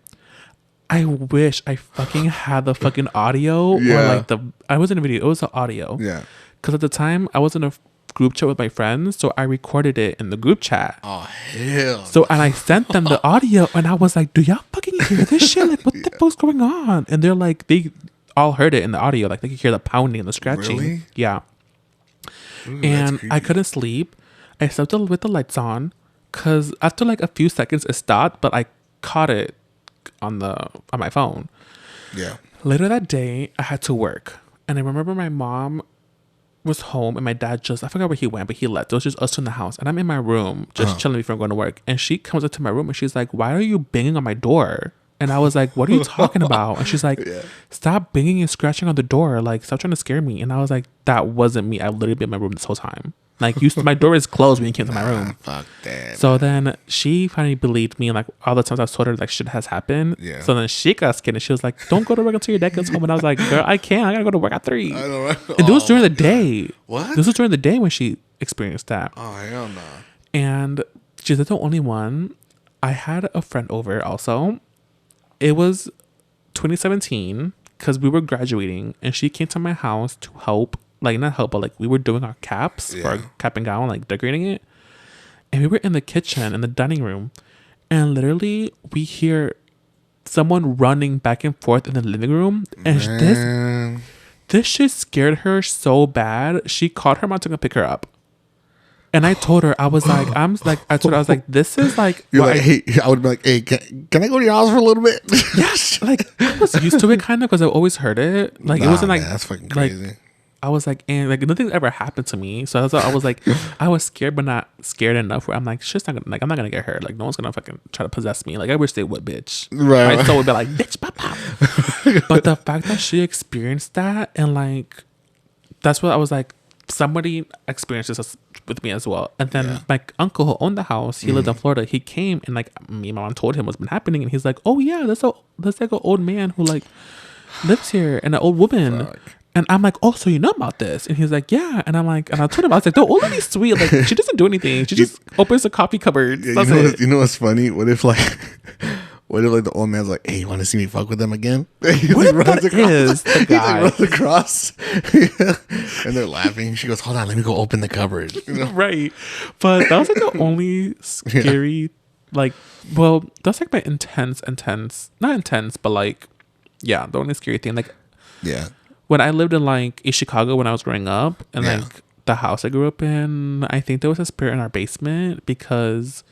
I wish I fucking had the fucking audio or like I wasn't in a video, it was the audio. Yeah. Because at the time I was in a group chat with my friends, so I recorded it in the group chat. Oh hell. So and I sent them the audio and I was like, do y'all fucking hear this shit? Like what the fuck's going on? And they're like, they all heard it in the audio, like they could hear the pounding and the scratching. Really? Yeah. Ooh, and I couldn't sleep. I slept with the lights on because after like a few seconds it stopped, but I caught it on my phone. Yeah. Later that day, I had to work. And I remember my mom was home and my dad I forgot where he went, but he left. It was just us two in the house. And I'm in my room just chilling before I'm going to work. And she comes up to my room and she's like, why are you banging on my door? And I was like, what are you talking about? And she's like, stop banging and scratching on the door. Like, stop trying to scare me. And I was like, that wasn't me. I literally been in my room this whole time. Like, my door is closed when you came to my room. Fuck that. So then she finally believed me. And like, all the times I've told her, like, shit has happened. Yeah. So then she got scared and she was like, don't go to work until your dad gets home. And I was like, girl, I can't. I gotta go to work at 3. I know, right? And this was during the day. What? This was during the day when she experienced that. Oh, hell no. And she's not the only one. I had a friend over also. It was 2017 because we were graduating and she came to my house to help. Like, not help, but like we were doing our caps for our cap and gown, like decorating it. And we were in the kitchen, in the dining room. And literally we hear someone running back and forth in the living room. And this shit scared her so bad. She called her mom to come pick her up. And I told her, I was like, I told her, I was like, this is like, you're like, hey, I would be like, hey, can I go to your house for a little bit? Yes. Like, I was used to it kind of because I've always heard it. Like, it wasn't like, man, that's fucking crazy. Like, I was like, and like nothing ever happened to me. So I was like, I was scared, but not scared enough where I'm like, shit's not gonna, like, I'm not gonna get hurt. Like, no one's gonna fucking try to possess me. Like, I wish they would, bitch. Right. My soul would be like, bitch, pop, pop. But the fact that she experienced that and like, that's what I was like, somebody experienced this with me as well. And then my uncle who owned the house, he lived in Florida. He came and like me and my mom told him what's been happening, and he's like, oh yeah, that's like an old man who like lives here and an old woman. Fuck. And I'm like, oh, so you know about this? And he's like, yeah. And I'm like, and I told him, I was like, the old lady's sweet. Like, she doesn't do anything. She just opens the coffee cupboard. Yeah, you know what's funny? What if like the old man's like, hey, you want to see me fuck with them again? What if that is the guy? He like runs across. And they're laughing. She goes, hold on, let me go open the cupboard. You know? Right. But that was like the only scary, like, well, that's like my not intense, but like, yeah, the only scary thing. Like, yeah. When I lived in like East Chicago when I was growing up, and like the house I grew up in, I think there was a spirit in our basement because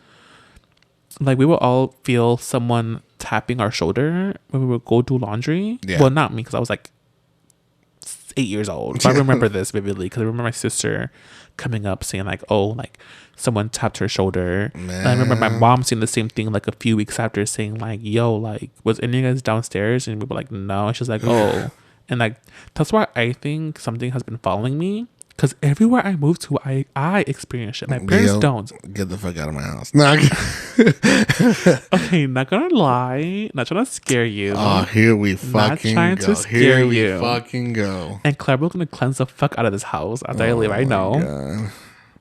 like we would all feel someone tapping our shoulder when we would go do laundry. Yeah. Well, not me because I was like 8 years old. But I remember this vividly because I remember my sister coming up saying like, oh, like someone tapped her shoulder. And I remember my mom saying the same thing like a few weeks after, saying like, yo, like was any of you guys downstairs? And we were like, no. And she's like, oh. And like that's why I think something has been following me, because everywhere I move to, I experience shit. My parents don't. Get the fuck out of my house. No. Okay, not gonna lie, not trying to scare you. Oh, here we fucking not trying go. to scare here we you. fucking go. And Claire, we're gonna cleanse the fuck out of this house after I leave. I know, God.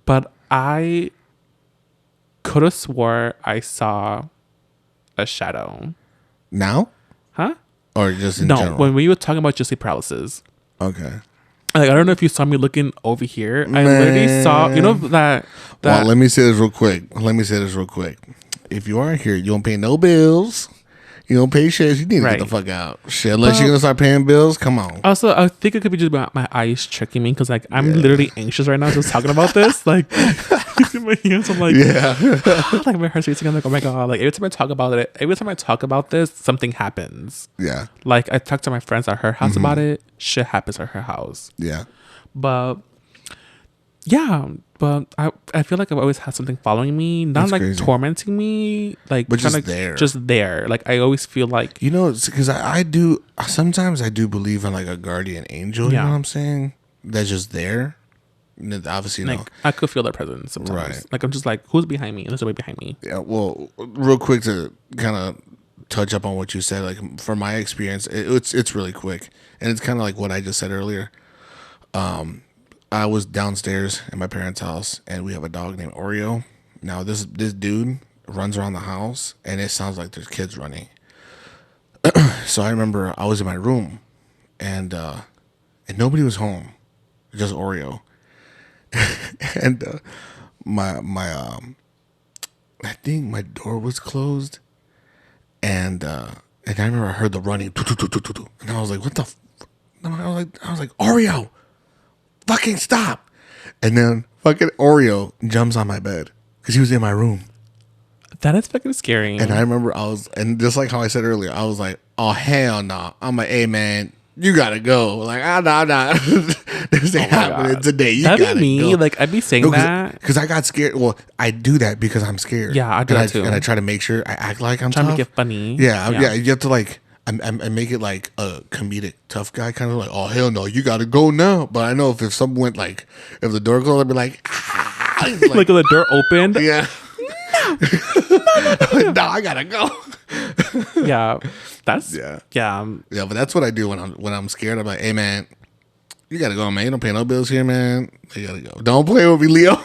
But I could have swore I saw a shadow. Now? Huh? Or just in general? When we were talking about just sleep paralysis. Okay. Like, I don't know if you saw me looking over here. I literally saw, you know, that. Well, let me say this real quick. If you are here, you don't pay no bills. You don't pay shit. You need to get the fuck out. Shit, unless you're going to start paying bills, come on. Also, I think it could be just about my eyes tricking me, because, like, I'm literally anxious right now just talking about this. Like, you see my hands, I'm like, like, my heart's racing. I'm like, oh my God. Like, every time I talk about this, something happens. Yeah. Like, I talked to my friends at her house about it. Shit happens at her house. Yeah. But I feel like I've always had something following me, not like crazy. Tormenting me, like, but just there. Like, I always feel like, you know, because I do sometimes I do believe in like a guardian angel. You know what I'm saying? That's just there. Obviously, like, I could feel their presence sometimes. Right. Like, I'm just like, who's behind me? And there's somebody behind me. Yeah. Well, real quick to kind of touch up on what you said. Like, from my experience, it's really quick, and it's kind of like what I just said earlier. I was downstairs in my parents' house, and we have a dog named Oreo. Now, this dude runs around the house, and it sounds like there's kids running. So I remember I was in my room, and nobody was home, just Oreo. And I think my door was closed, and I remember I heard the running, and I was like, "What the?" I was like, Oreo. Fucking stop. And then fucking Oreo jumps on my bed because he was in my room. That is fucking scary. And I remember and just like how I said earlier, I was like, oh, hell no. I'm like, hey, man, you gotta go. Like, nah. This ain't happening today. You That'd gotta be me. go. Like, I'd be saying that. Because I got scared. Well, I do that because I'm scared. Yeah, I do that too. And I try to make sure I act like I'm trying tough. to make it funny. Yeah. You have to like, I make it like a comedic tough guy, kind of like, oh, hell no, you gotta go now. But I know if someone went like, if the door closed, I'd be like, ah. Like if the door opened. Yeah. No, I gotta go. Yeah, that's yeah. But that's what I do when I'm scared. I'm like, hey man, you gotta go, man. You don't pay no bills here, man. You gotta go. Don't play with me, Leo.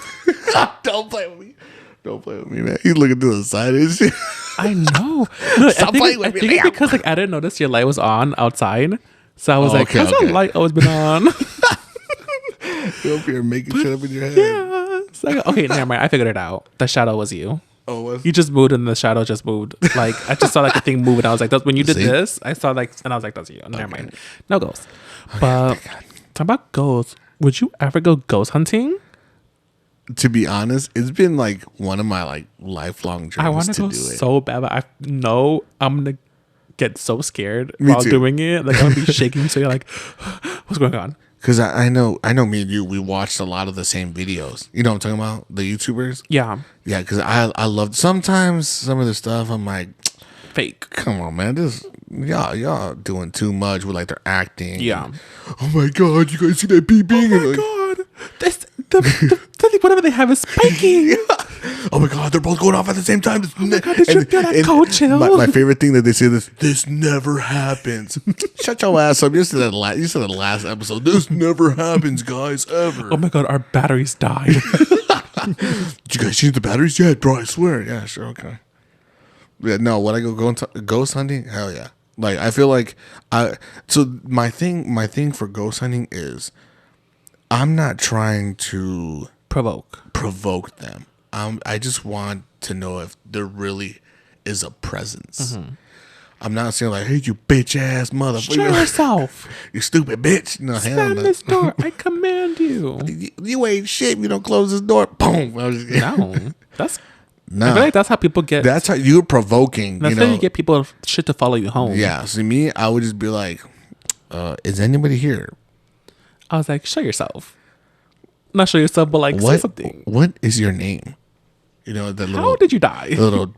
Don't play with me. Don't play with me, man. He's looking to the side and shit. I know. No, Stop playing with me, Leo. It's because like I didn't notice your light was on outside, so I was like, has that light always been on? You're up here making shit up in your head. Yeah. So okay, never mind. I figured it out. The shadow was you. Oh, was you just moved and the shadow just moved. Like I just saw like a thing move and I was like, when you did this, I saw like, and I was like, that's you. Never mind. No ghosts. But talk about ghosts. Would you ever go ghost hunting? To be honest, it's been like one of my like lifelong dreams. I want to go do it so bad, but I know I'm gonna get so scared while doing it. Like I'm gonna be shaking. So you're like, what's going on? Because I know me and you, we watched a lot of the same videos. You know what I'm talking about? The YouTubers? Yeah. Yeah, because I love sometimes some of the stuff I'm like, fake. Come on, man. Y'all doing too much with like their acting. Yeah. And, oh my God, you guys see that beeping? Oh my God. Whatever they have is spiking. Oh my God, they're both going off at the same time. Oh my God, did you feel that cold chill? My favorite thing that they say this never happens. Shut your ass up. You said that the last episode. This never happens, guys, ever. Oh my God, our batteries died. Did you guys change the batteries? Yeah, bro, I swear. Yeah, sure, okay. Yeah, no, when I go ghost hunting, hell yeah. Like I feel like my thing for ghost hunting is I'm not trying to provoke them. I just want to know if there really is a presence. Mm-hmm. I'm not saying like, hey, you bitch ass motherfucker. Show yourself. You stupid bitch. No, slam this door. I command you. You ain't shit. You don't close this door. Boom. No, that's I feel like that's how people get. That's how you're provoking. That's how you get people shit to follow you home. Yeah. See, me, I would just be like, is anybody here? I was like, show yourself. Not show yourself, but like say something. What is your name? You know, the little. How did you die? The little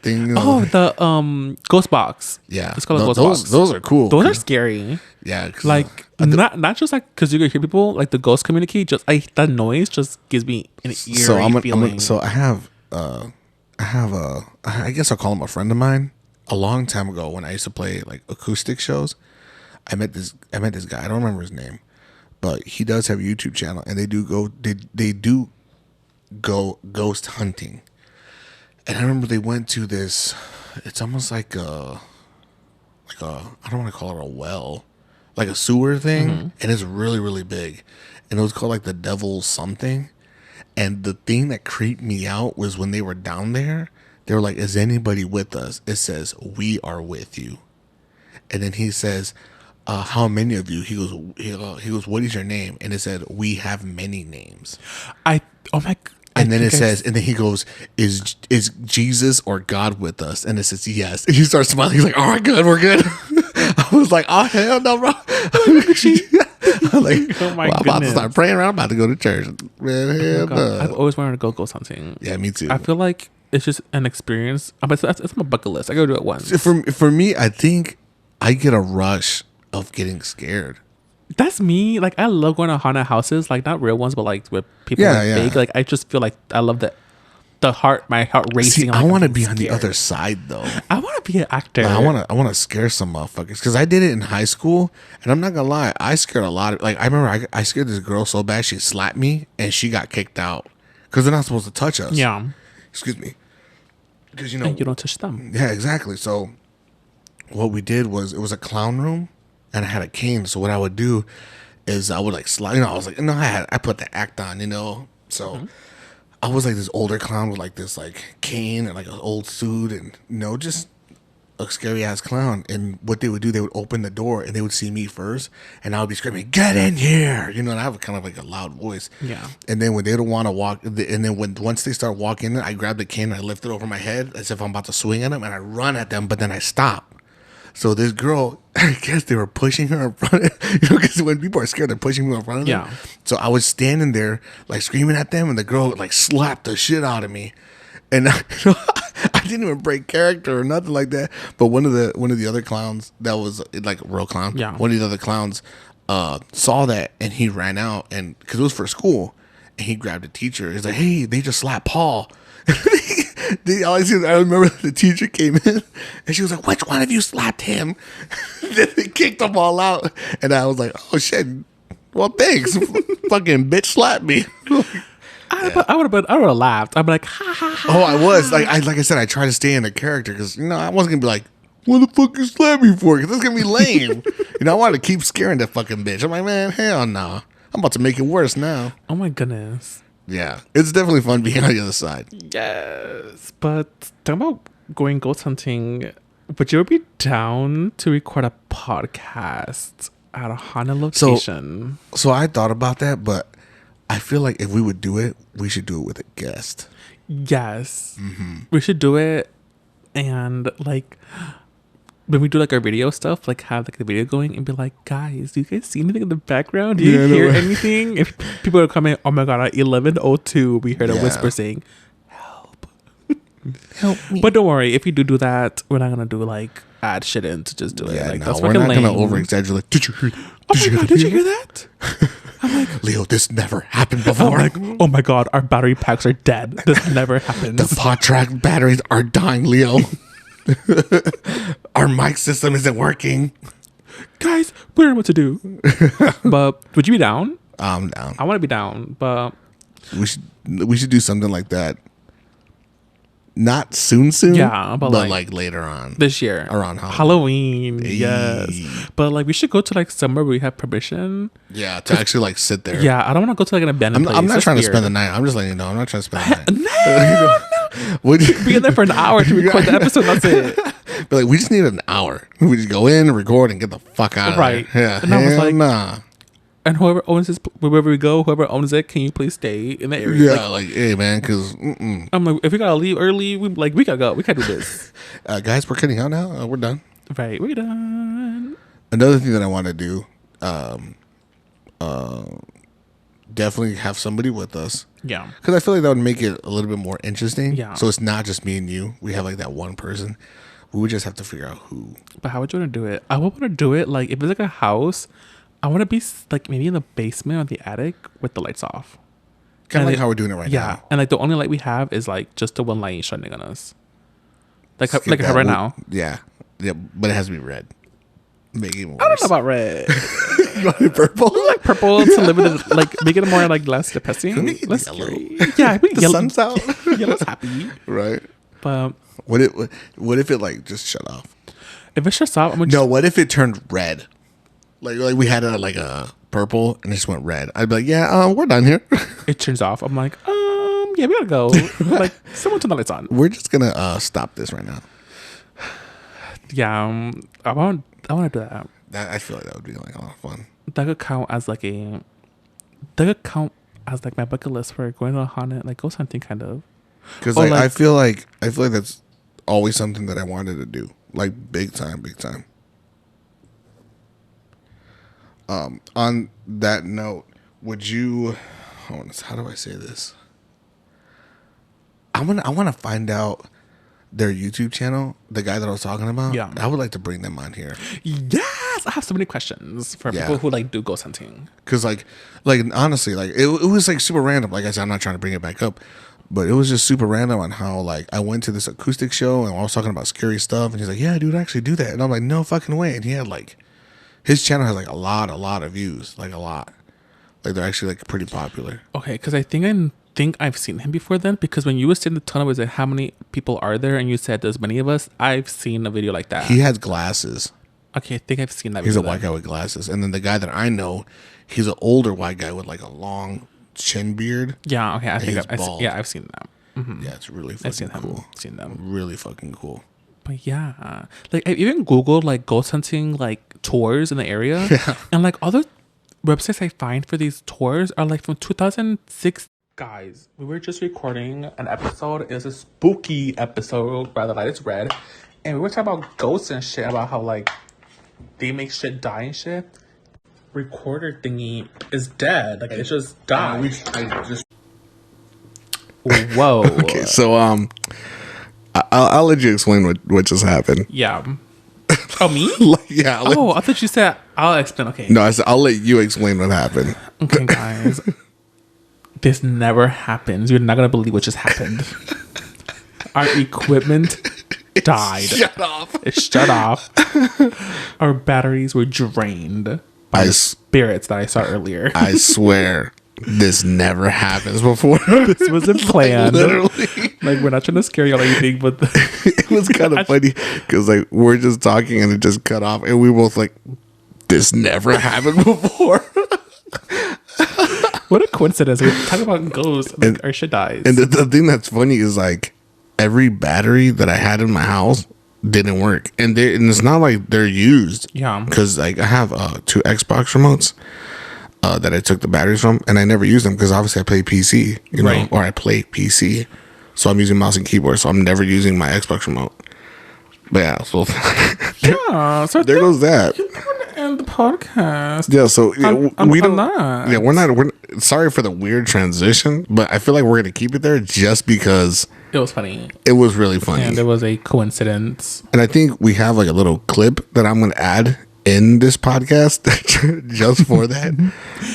thing. You know? Oh, the ghost box. Yeah, it's called a ghost box. Those are cool. Those are scary. Yeah, like not just like because you can hear people like the ghost communicate. Just that noise just gives me an eerie feeling. So I have I guess I'll call him a friend of mine. A long time ago, when I used to play like acoustic shows, I met this guy. I don't remember his name, but he does have a YouTube channel, and they do go ghost hunting. And I remember they went to this. It's almost like a I don't want to call it a well, like a sewer thing, and it's really really big, and it was called like the Devil's something. And the thing that creeped me out was when they were down there, they were like, "Is anybody with us?" It says, "We are with you." And then he says, "How many of you?" He goes, "What is your name?" And it said, "We have many names." And then it says, and then he goes, "Is Jesus or God with us?" And it says, "Yes." And he starts smiling. He's like, "All right, good, we're good." I was like, "Oh hell no, bro!" I'm like, I'm about to start praying around. I'm about to go to church. Man, hell no. I've always wanted to go ghost hunting. Yeah, me too. I feel like it's just an experience. It's on my bucket list. I gotta do it once. For me, I think I get a rush of getting scared. That's me. Like I love going to haunted houses, like not real ones, but like with people fake. Like I just feel like I love my heart racing. See, I want to be on the other side though. I want to be an actor. I want to scare some motherfuckers because I did it in high school, and I'm not gonna lie, I scared a lot of. Like I remember, I scared this girl so bad she slapped me and she got kicked out because they're not supposed to touch us. Yeah. Excuse me. Because and you don't touch them. Yeah, exactly. So what we did was it was a clown room, and I had a cane. So what I would do is I would like slide. I was like, I put the act on, so. I was like this older clown with like this like cane and like an old suit and just a scary ass clown, and what they would do, they would open the door and they would see me first, and I would be screaming, "Get in here!" You know, and I have kind of like a loud voice. Yeah. And then when they don't want to walk, and then once they start walking in, I grab the cane and I lift it over my head as if I'm about to swing at them, and I run at them, but then I stop. So this girl, I guess they were pushing her in front of, because when people are scared, they're pushing me in front of them. Yeah. So I was standing there, like screaming at them, and the girl like slapped the shit out of me. And I didn't even break character or nothing like that. But one of the other clowns that was like a real clown. Yeah. One of the other clowns saw that, and he ran out, and because it was for school, and he grabbed the teacher. He's like, "Hey, they just slapped Paul." I remember the teacher came in, and she was like, "Which one of you slapped him?" Then they kicked them all out, and I was like, "Oh shit! Well, thanks, fucking bitch slapped me." I would have laughed. I'd be like, ha ha ha. Oh, I was like I said, I tried to stay in the character because I wasn't gonna be like, "What the fuck you slap me for?" Because that's gonna be lame. I wanted to keep scaring that fucking bitch. I'm like, man, hell no. I'm about to make it worse now. Oh my goodness. Yeah, it's definitely fun being on the other side. Yes, but talking about going ghost hunting, would you ever be down to record a podcast at a haunted location? So I thought about that, but I feel like if we would do it, we should do it with a guest. Yes, we should do it, and like when we do like our video stuff, like have like the video going and be like, guys, do you guys see anything in the background? Do you hear anything? If people are coming, oh my god, at 11:02, we heard a whisper saying, "Help, help me!" But don't worry, if you do that, we're not gonna do like add shit in to just do it. Like, no, we're not gonna over exaggerate. Did you hear? Did you hear that? I'm like, Leo, this never happened before. I'm like, oh my god, our battery packs are dead. This never happens. The pod track batteries are dying, Leo. Our mic system isn't working. Guys, we don't know what to do. But would you be down? I'm down. I want to be down, but we should do something like that. Not soon, yeah, but like later on this year around Halloween. Yes, but like we should go to like somewhere where we have permission. Yeah, to actually like sit there. Yeah, I don't want to go to like an abandoned place. I'm not trying to spend the night. I'm just letting you know. I'm not trying to spend the night. No. Would you be in there for an hour to record the episode? That's it. But like, we just need an hour. We just go in, record, and get the fuck out of there. Right. Yeah. And I was like, nah. And whoever owns this, wherever we go, whoever owns it, can you please stay in the area? Yeah, like hey man, because I'm like, if we gotta leave early, we gotta go. We gotta do this. Guys, we're cutting out now. We're done. Right, we're done. Another thing that I want to do, definitely have somebody with us. Yeah, because I feel like that would make it a little bit more interesting. Yeah. So it's not just me and you. We have like that one person. We would just have to figure out who. But how would you want to do it? I would want to do it like if it's like a house. I want to be like maybe in the basement or the attic with the lights off. Kind of like how we're doing it right now. Yeah, and like the only light we have is like just the one light shining on us. Like right now. Yeah, but it has to be red. Make it even worse. I don't know about red. You want it purple? I like purple to live with it, like make it more like less depressing, less yellow. scary. Yeah, the sun's out. Yellow's happy, right? But what if it like just shut off? If it shuts off, what if it turned red? Like we had a purple and it just went red. I'd be like, yeah, we're done here. It turns off. I'm like, yeah, we gotta go. Like, someone turn the lights on. We're just gonna stop this right now. Yeah, I want to do that. I feel like that would be like a lot of fun. That could count as like my bucket list for going to a haunted, like ghost hunting kind of. Because I feel like that's always something that I wanted to do, like big time. On that note, would you? How do I say this? I want to find out their YouTube channel, the guy that I was talking about. Yeah, I would like to bring them on here. Yes, I have so many questions for people who like do ghost hunting. Because like honestly, like it was like super random. Like I said, I'm not trying to bring it back up, but it was just super random on how like I went to this acoustic show and I was talking about scary stuff, and he's like, "Yeah, dude, I actually do that," and I'm like, "No fucking way!" And he had like. His channel has like a lot of views, like a lot. Like they're actually like pretty popular. Okay, because I think I've seen him before then. Because when you were saying the tunnel, was like how many people are there, and you said there's many of us. I've seen a video like that. He has glasses. Okay, I think I've seen that. He's a white guy with glasses, and then the guy that I know, he's an older white guy with like a long chin beard. Yeah. Okay, I've seen that. Mm-hmm. Yeah, it's really fucking cool. Seen them. Really fucking cool. But yeah, like I even Googled like ghost hunting like tours in the area, and like all the websites I find for these tours are like from 2006. Guys, we were just recording an episode. It was a spooky episode by The Light Is Red, and we were talking about ghosts and shit, about how like they make shit die and shit. Recorder thingy is dead. Like it just died. Whoa. Okay, so I'll let you explain what just happened. Yeah. Oh, me? Yeah. I thought you said I'll explain. Okay. No, I said I'll let you explain what happened. Okay, guys. This never happens. You're not gonna believe what just happened. Our equipment died. It shut off. Our batteries were drained by the spirits that I saw earlier. I swear. This never happens before. This wasn't planned. Like, literally. Like, we're not trying to scare you or anything, but it was kind of funny because like we're just talking and it just cut off, and we both like, this never happened before. What a coincidence. We're talking about ghosts and our shit dies. And the thing that's funny is like every battery that I had in my house didn't work, and it's not like they're used. Yeah. Because like I have 2 Xbox remotes. That I took the batteries from, and I never use them because obviously I play PC, you know, or I play PC, so I'm using mouse and keyboard, so I'm never using my Xbox remote. But yeah, so so there goes that. You're gonna end the podcast. Yeah, so we don't. Not. Yeah, we're sorry for the weird transition, but I feel like we're gonna keep it there just because it was funny. It was really funny, and it was a coincidence. And I think we have like a little clip that I'm gonna add in this podcast just for that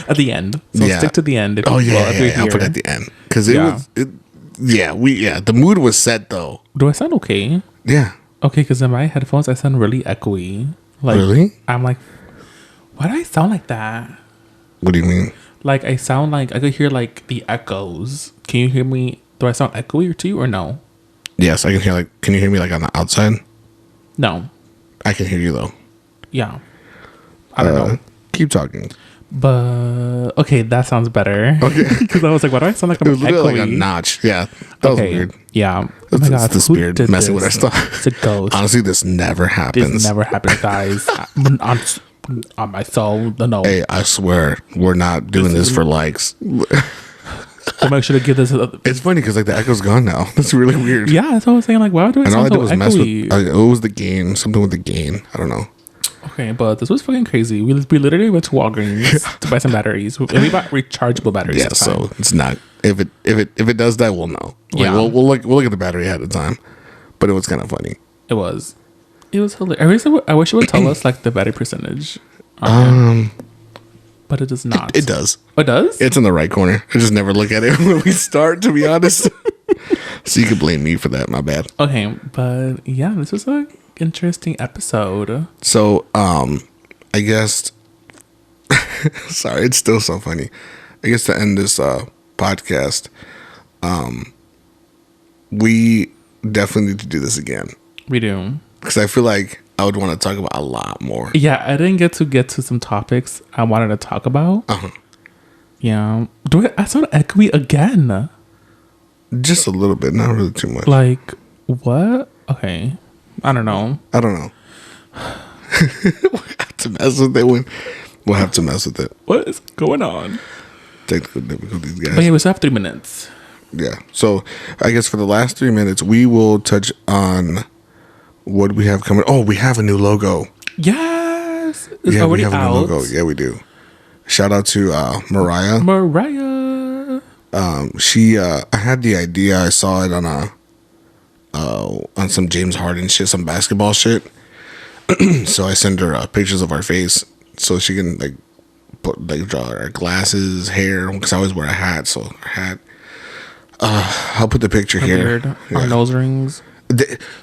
at the end. So stick to the end. I'll put it at the end because the mood was set though. Do I sound okay? Yeah. Okay, because in my headphones I sound really echoey. Like, really? I'm like, why do I sound like that? What do you mean? Like I sound like I could hear like the echoes. Can you hear me? Do I sound echoey to you or no? Yes, I can hear like. Can you hear me like on the outside? No. I can hear you though. Yeah. I don't know. Keep talking. But okay, that sounds better. Okay. Because I was like, why do I sound like I'm echoey? Like a notch. Yeah. That was weird. Yeah. Oh my God. The spirit messing with our stuff. It's a ghost. Honestly, this never happens. This never happens, guys. On my soul, no. Hey, I swear, we're not doing this for likes. We'll make sure to give this. It's funny because like the echo's gone now. That's really weird. Yeah, that's what I was saying. Like, why do I sound so echoey? It was the gain. Something with the gain. I don't know. Okay, but this was fucking crazy. We literally went to Walgreens to buy some batteries, and we bought rechargeable batteries. Yeah, so it's not. If it does that, we'll know. Like, yeah, we'll look at the battery ahead of time. But it was kind of funny. It was hilarious. I wish it would tell us like the battery percentage. But it does not. It does. Oh, it does? It's in the right corner. I just never look at it when we start, to be honest. So you can blame me for that. My bad. Okay, but yeah, this was an interesting episode. So, I guess. Sorry, it's still so funny. I guess to end this podcast, we definitely need to do this again. We do. Because I feel like I would want to talk about a lot more. Yeah, I didn't get to some topics I wanted to talk about. Yeah. I sound echoey again? Just a little bit, not really too much. Like, what? Okay. I don't know. We'll have to mess with it. We'll have to mess with it. What is going on? Technical difficulties, guys. But yeah, we still have 3 minutes. Yeah. So I guess for the last 3 minutes, we will touch on what we have coming. Oh, we have a new logo. Yes. It's already we have out. A new logo. Yeah, we do. Shout out to Mariah. She I had the idea. I saw it on some James Harden shit, some basketball shit. So I sent her pictures of our face so she can draw our glasses, hair, because I always wear a hat. So her hat. I'll put the picture here. Our nose rings.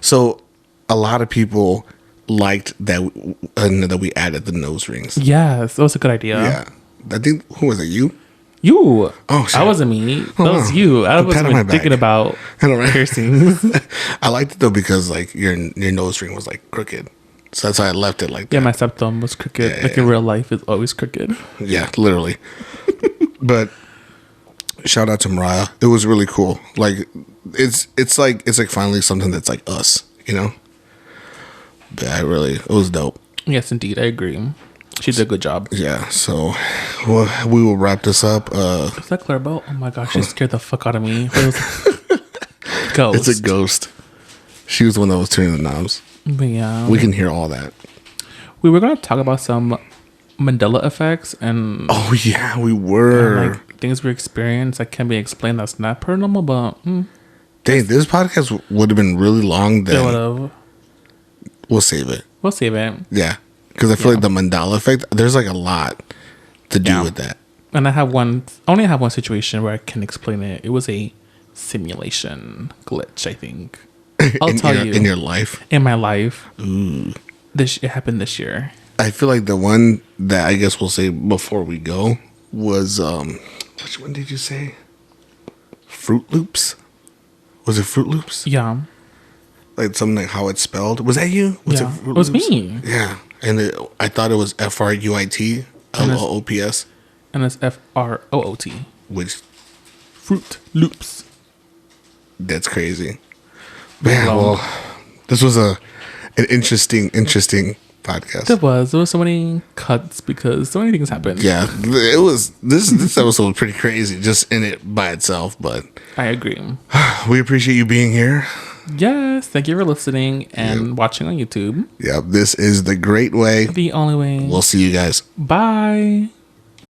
So a lot of people liked that we added the nose rings. Yes, that was a good idea. Yeah, I think who was it? You. Oh, shit. That wasn't me. That was you. I wasn't even thinking about piercings. I liked it though because like your nose ring was like crooked, so that's why I left it like that. Yeah, my septum was crooked. In real life, it's always crooked. Yeah, literally. But shout out to Mariah. It was really cool. Like it's like finally something that's like us, you know. Yeah, it was dope. Yes, indeed, I agree. She did a good job. Yeah, so we will wrap this up. Is that Clarabelle? Oh my gosh, she scared the fuck out of me. It was ghost. It's a ghost. She was the one that was turning the knobs. But yeah, we can hear all that. We were gonna talk about some Mandela effects and we were and, like, things we experienced that can be explained that's not paranormal, but dang, this podcast would have been really long. Then we'll save it. We'll save it. Yeah, because I feel like the Mandela effect. There's like a lot to do with that. And I only have one situation where I can explain it. It was a simulation glitch, I think. I'll tell you. In your life? In my life. Ooh. It happened this year. I feel like the one that I guess we'll say before we go was, which one did you say? Fruit Loops? Was it Fruit Loops? Yeah. Like something like how it's spelled. Was that you? It was me. Yeah. And I thought it was FRUIT LOOPS. And it's FROOT. Which Fruit Loops. That's crazy. Yeah, well, this was an interesting podcast. There was so many cuts because so many things happened. Yeah, it was. This episode was pretty crazy just in it by itself, but I agree. We appreciate you being here. Yes, thank you for listening and watching on YouTube. Yeah, this is The Graight Way. The only way. We'll see you guys. Bye.